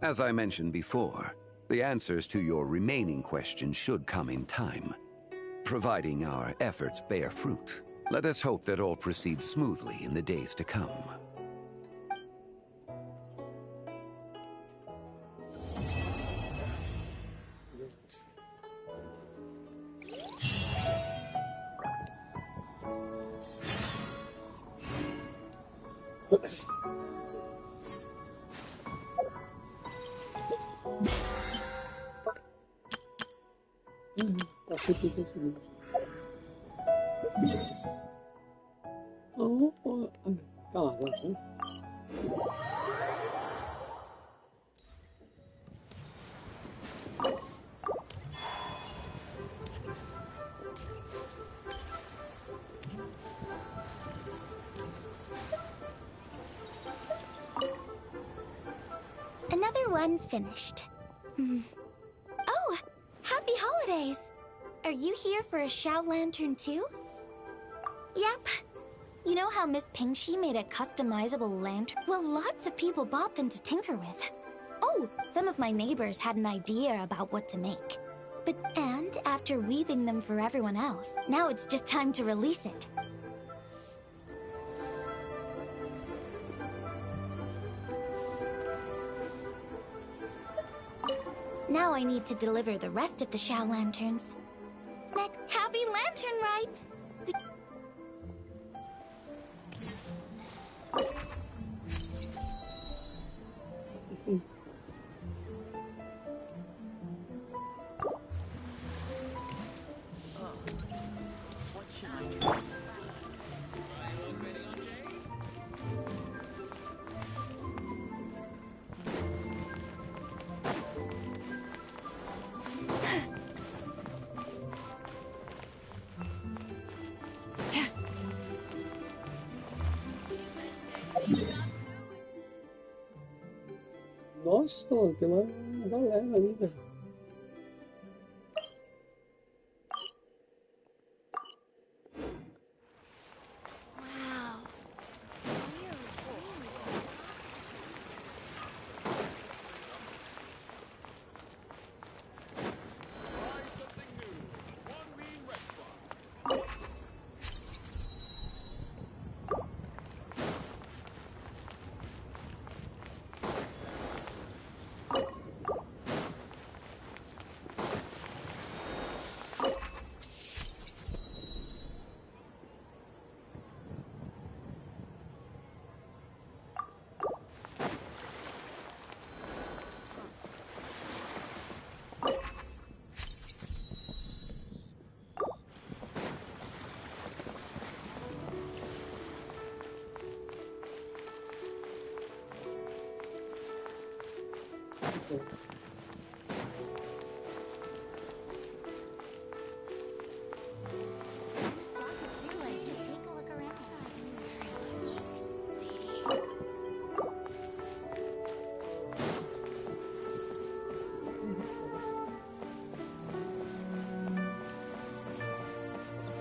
[SPEAKER 8] As I mentioned before, the answers to your remaining questions should come in time, providing our efforts bear fruit. Let us hope that all proceeds smoothly in the days to come.
[SPEAKER 1] Acho que tem que oh, cara,
[SPEAKER 2] Another one finished. Oh, happy holidays! Are you here for a Shao Lantern too? Yep. You know how Miss Pingxi made a customizable lantern? Well, lots of people bought them to tinker with. Oh, some of my neighbors had an idea about what to make. And after weaving them for everyone else, now it's just time to release it. Now I need to deliver the rest of the Shao Lanterns. Happy Lantern Rite!
[SPEAKER 1] Nossa, tem uma galera ali, velho.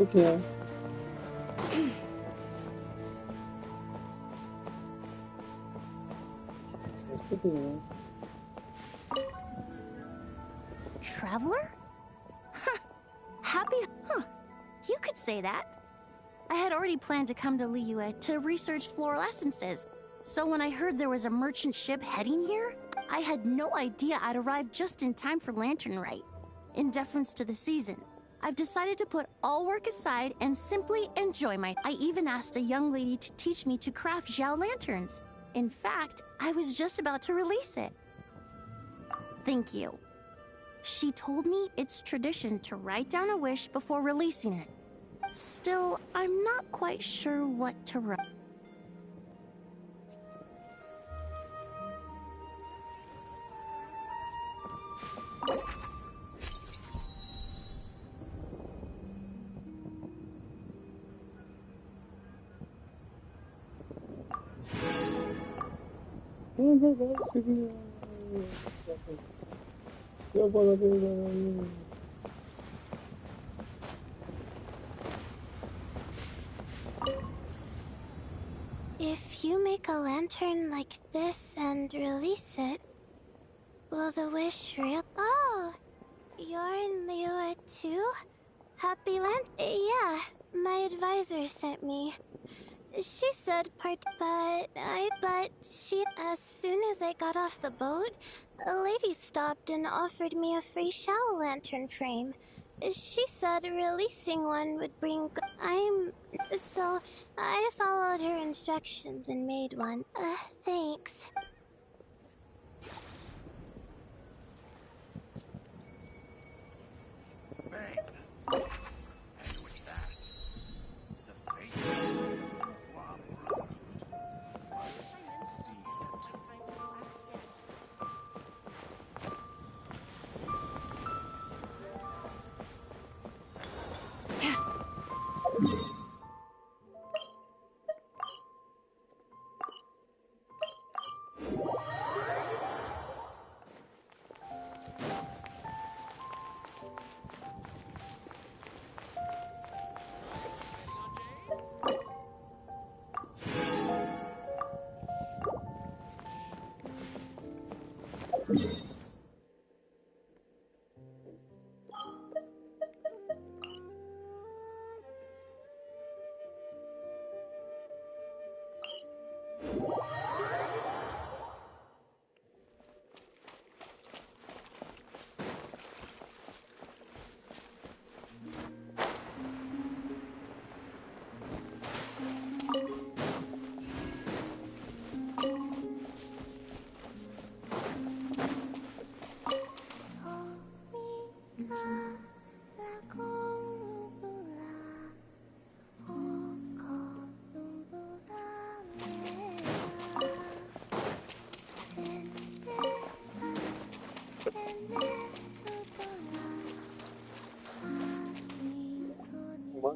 [SPEAKER 1] O que é?
[SPEAKER 14] Traveler? Happy? Huh. You could say that. I had already planned to come to Liyue to research fluorescences, so when I heard there was a merchant ship heading here, I had no idea I'd arrive just in time for Lantern Rite. In deference to the season, I've decided to put all work aside and simply enjoy I even asked a young lady to teach me to craft Zhao lanterns. In fact, I was just about to release it. Thank you. She told me it's tradition to write down a wish before releasing it. Still, I'm not quite sure what to write.
[SPEAKER 1] É verdade, eu vou lá ver.
[SPEAKER 7] If you make a lantern like this and release it, will the wish real? Oh, you're in Liyue too? Happy Yeah, my advisor sent me. She said but as soon as I got off the boat, a lady stopped and offered me a free Shao lantern frame. She said releasing one would bring so I followed her instructions and made one. Thanks.
[SPEAKER 15] Bang. And with that, the fate of Hua Brotherhood was sealed.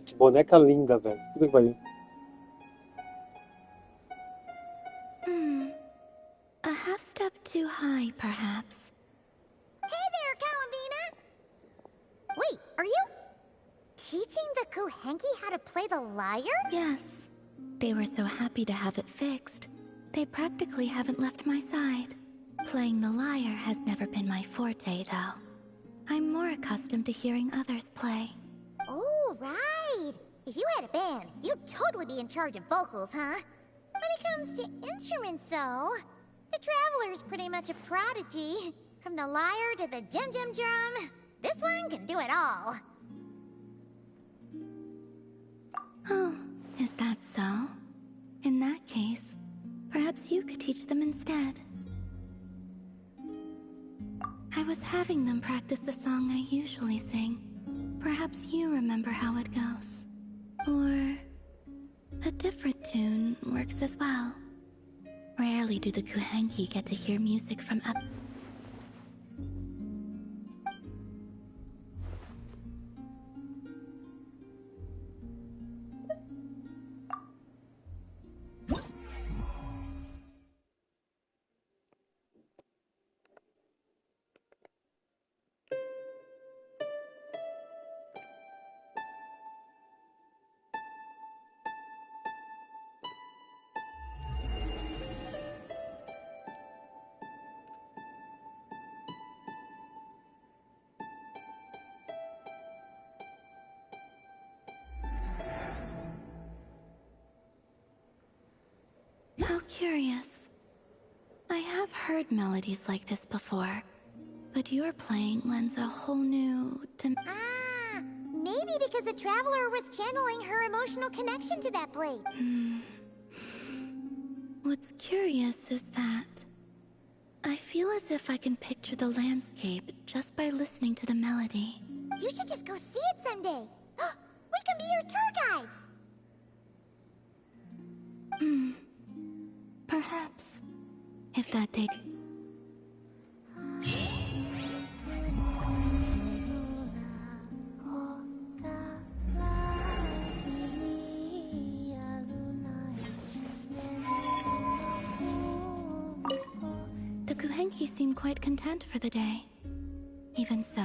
[SPEAKER 1] Que boneca linda, velho. Tudo que pariu.
[SPEAKER 7] A half-step too high, perhaps.
[SPEAKER 13] Hey there, Columbina! Wait, are you teaching the Kuhenki how to play the lyre?
[SPEAKER 7] Yes. They were so happy to have it fixed. They practically haven't left my side. Playing the lyre has never been my forte, though. I'm more accustomed to hearing others play.
[SPEAKER 13] Oh, right! If you had a band, you'd totally be in charge of vocals, huh? When it comes to instruments, though, the Traveler's pretty much a prodigy. From the lyre to the jim-jim drum, this one can do it all.
[SPEAKER 7] Oh, is that so? In that case, perhaps you could teach them instead. I was having them practice the song I usually sing. Perhaps you remember how it goes. Or a different tune works as well. Rarely do the Kuhenki get to hear music from up. How curious. I have heard melodies like this before, but your playing lends a whole new
[SPEAKER 13] Ah, maybe because the Traveler was channeling her emotional connection to that blade.
[SPEAKER 7] What's curious is that I feel as if I can picture the landscape just by listening to the melody.
[SPEAKER 13] You should just go see it someday. We can be your tour guides.
[SPEAKER 7] Perhaps. If that day... The Kuhenki seem quite content for the day. Even so,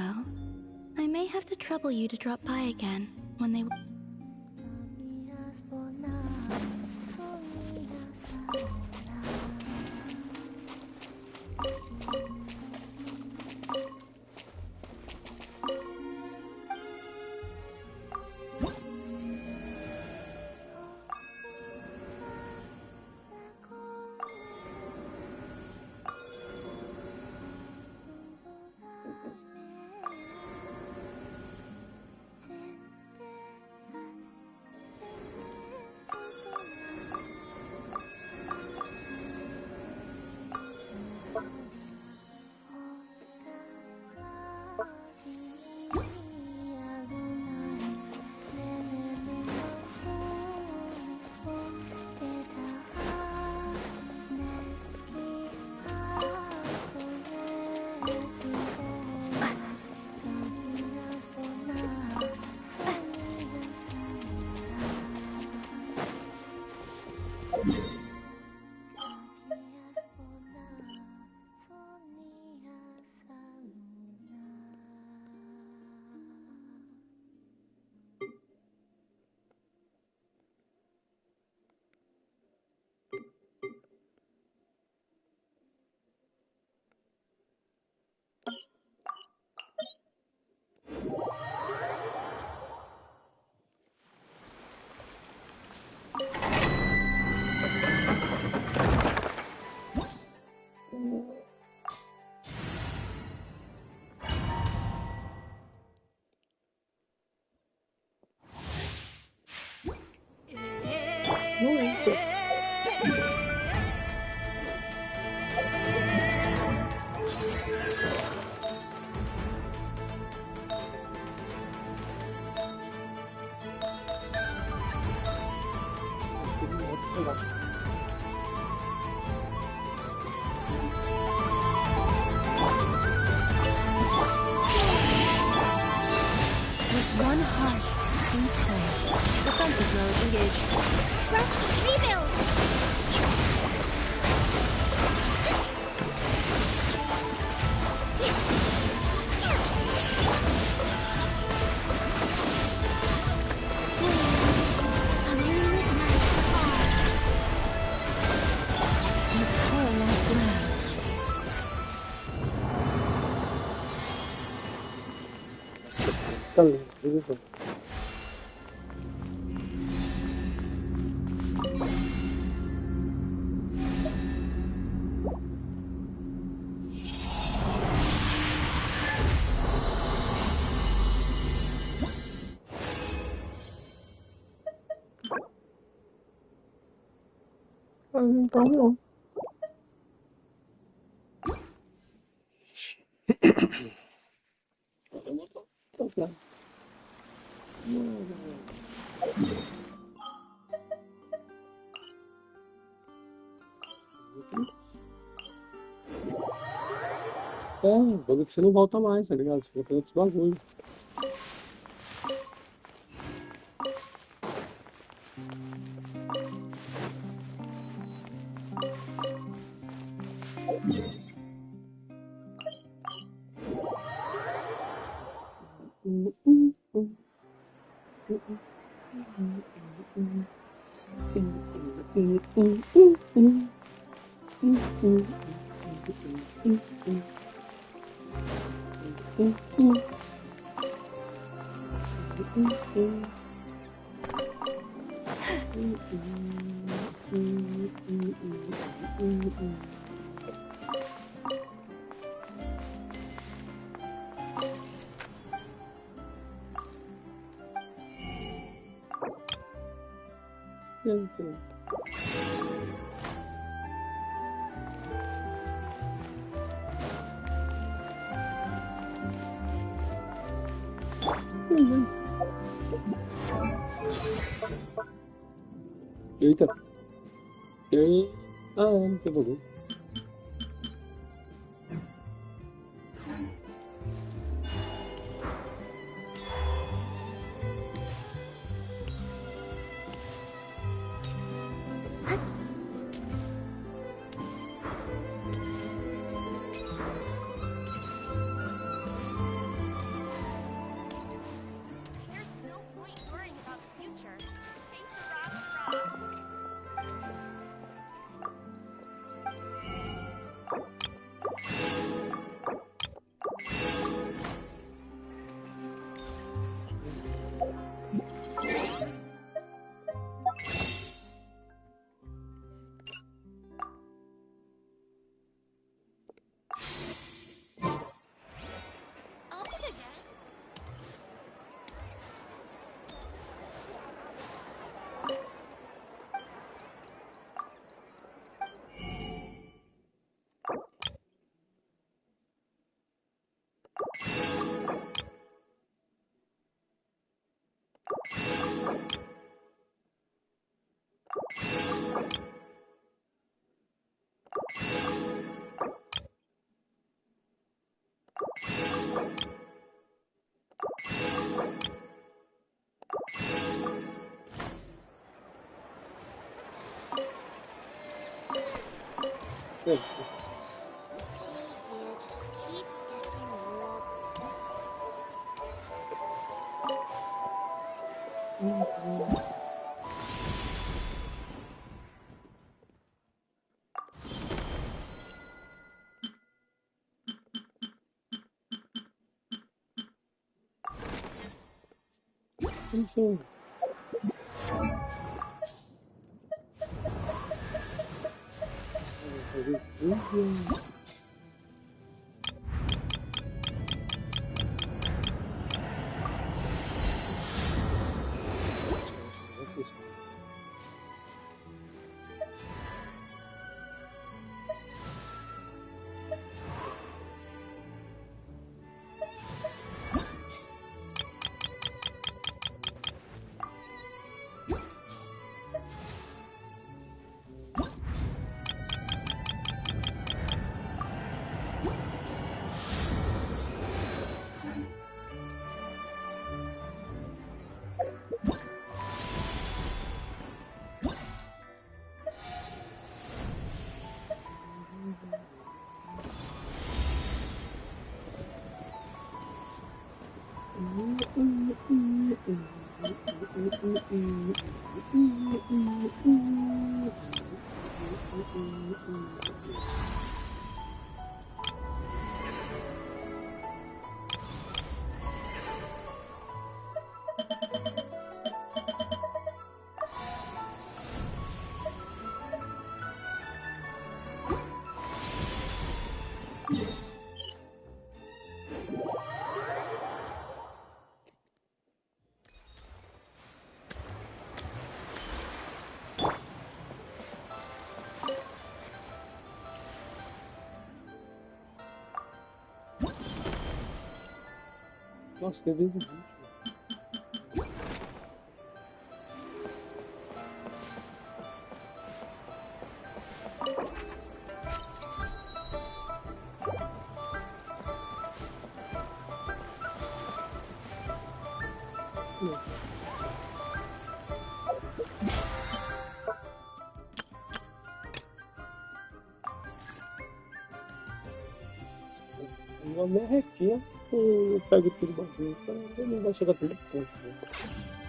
[SPEAKER 7] I may have to trouble you to drop by again when they...
[SPEAKER 1] Tá lindo, beleza. Então não. É, o bagulho que você não volta mais, tá ligado? Você coloca outros bagulho. Eita. Ah, não tem bagulho. Isso. Nossa, tem desde o bicho. Nossa. Uma merrequinha, eu pego tudo bagulho, então não vai chegar tudo ponto, né?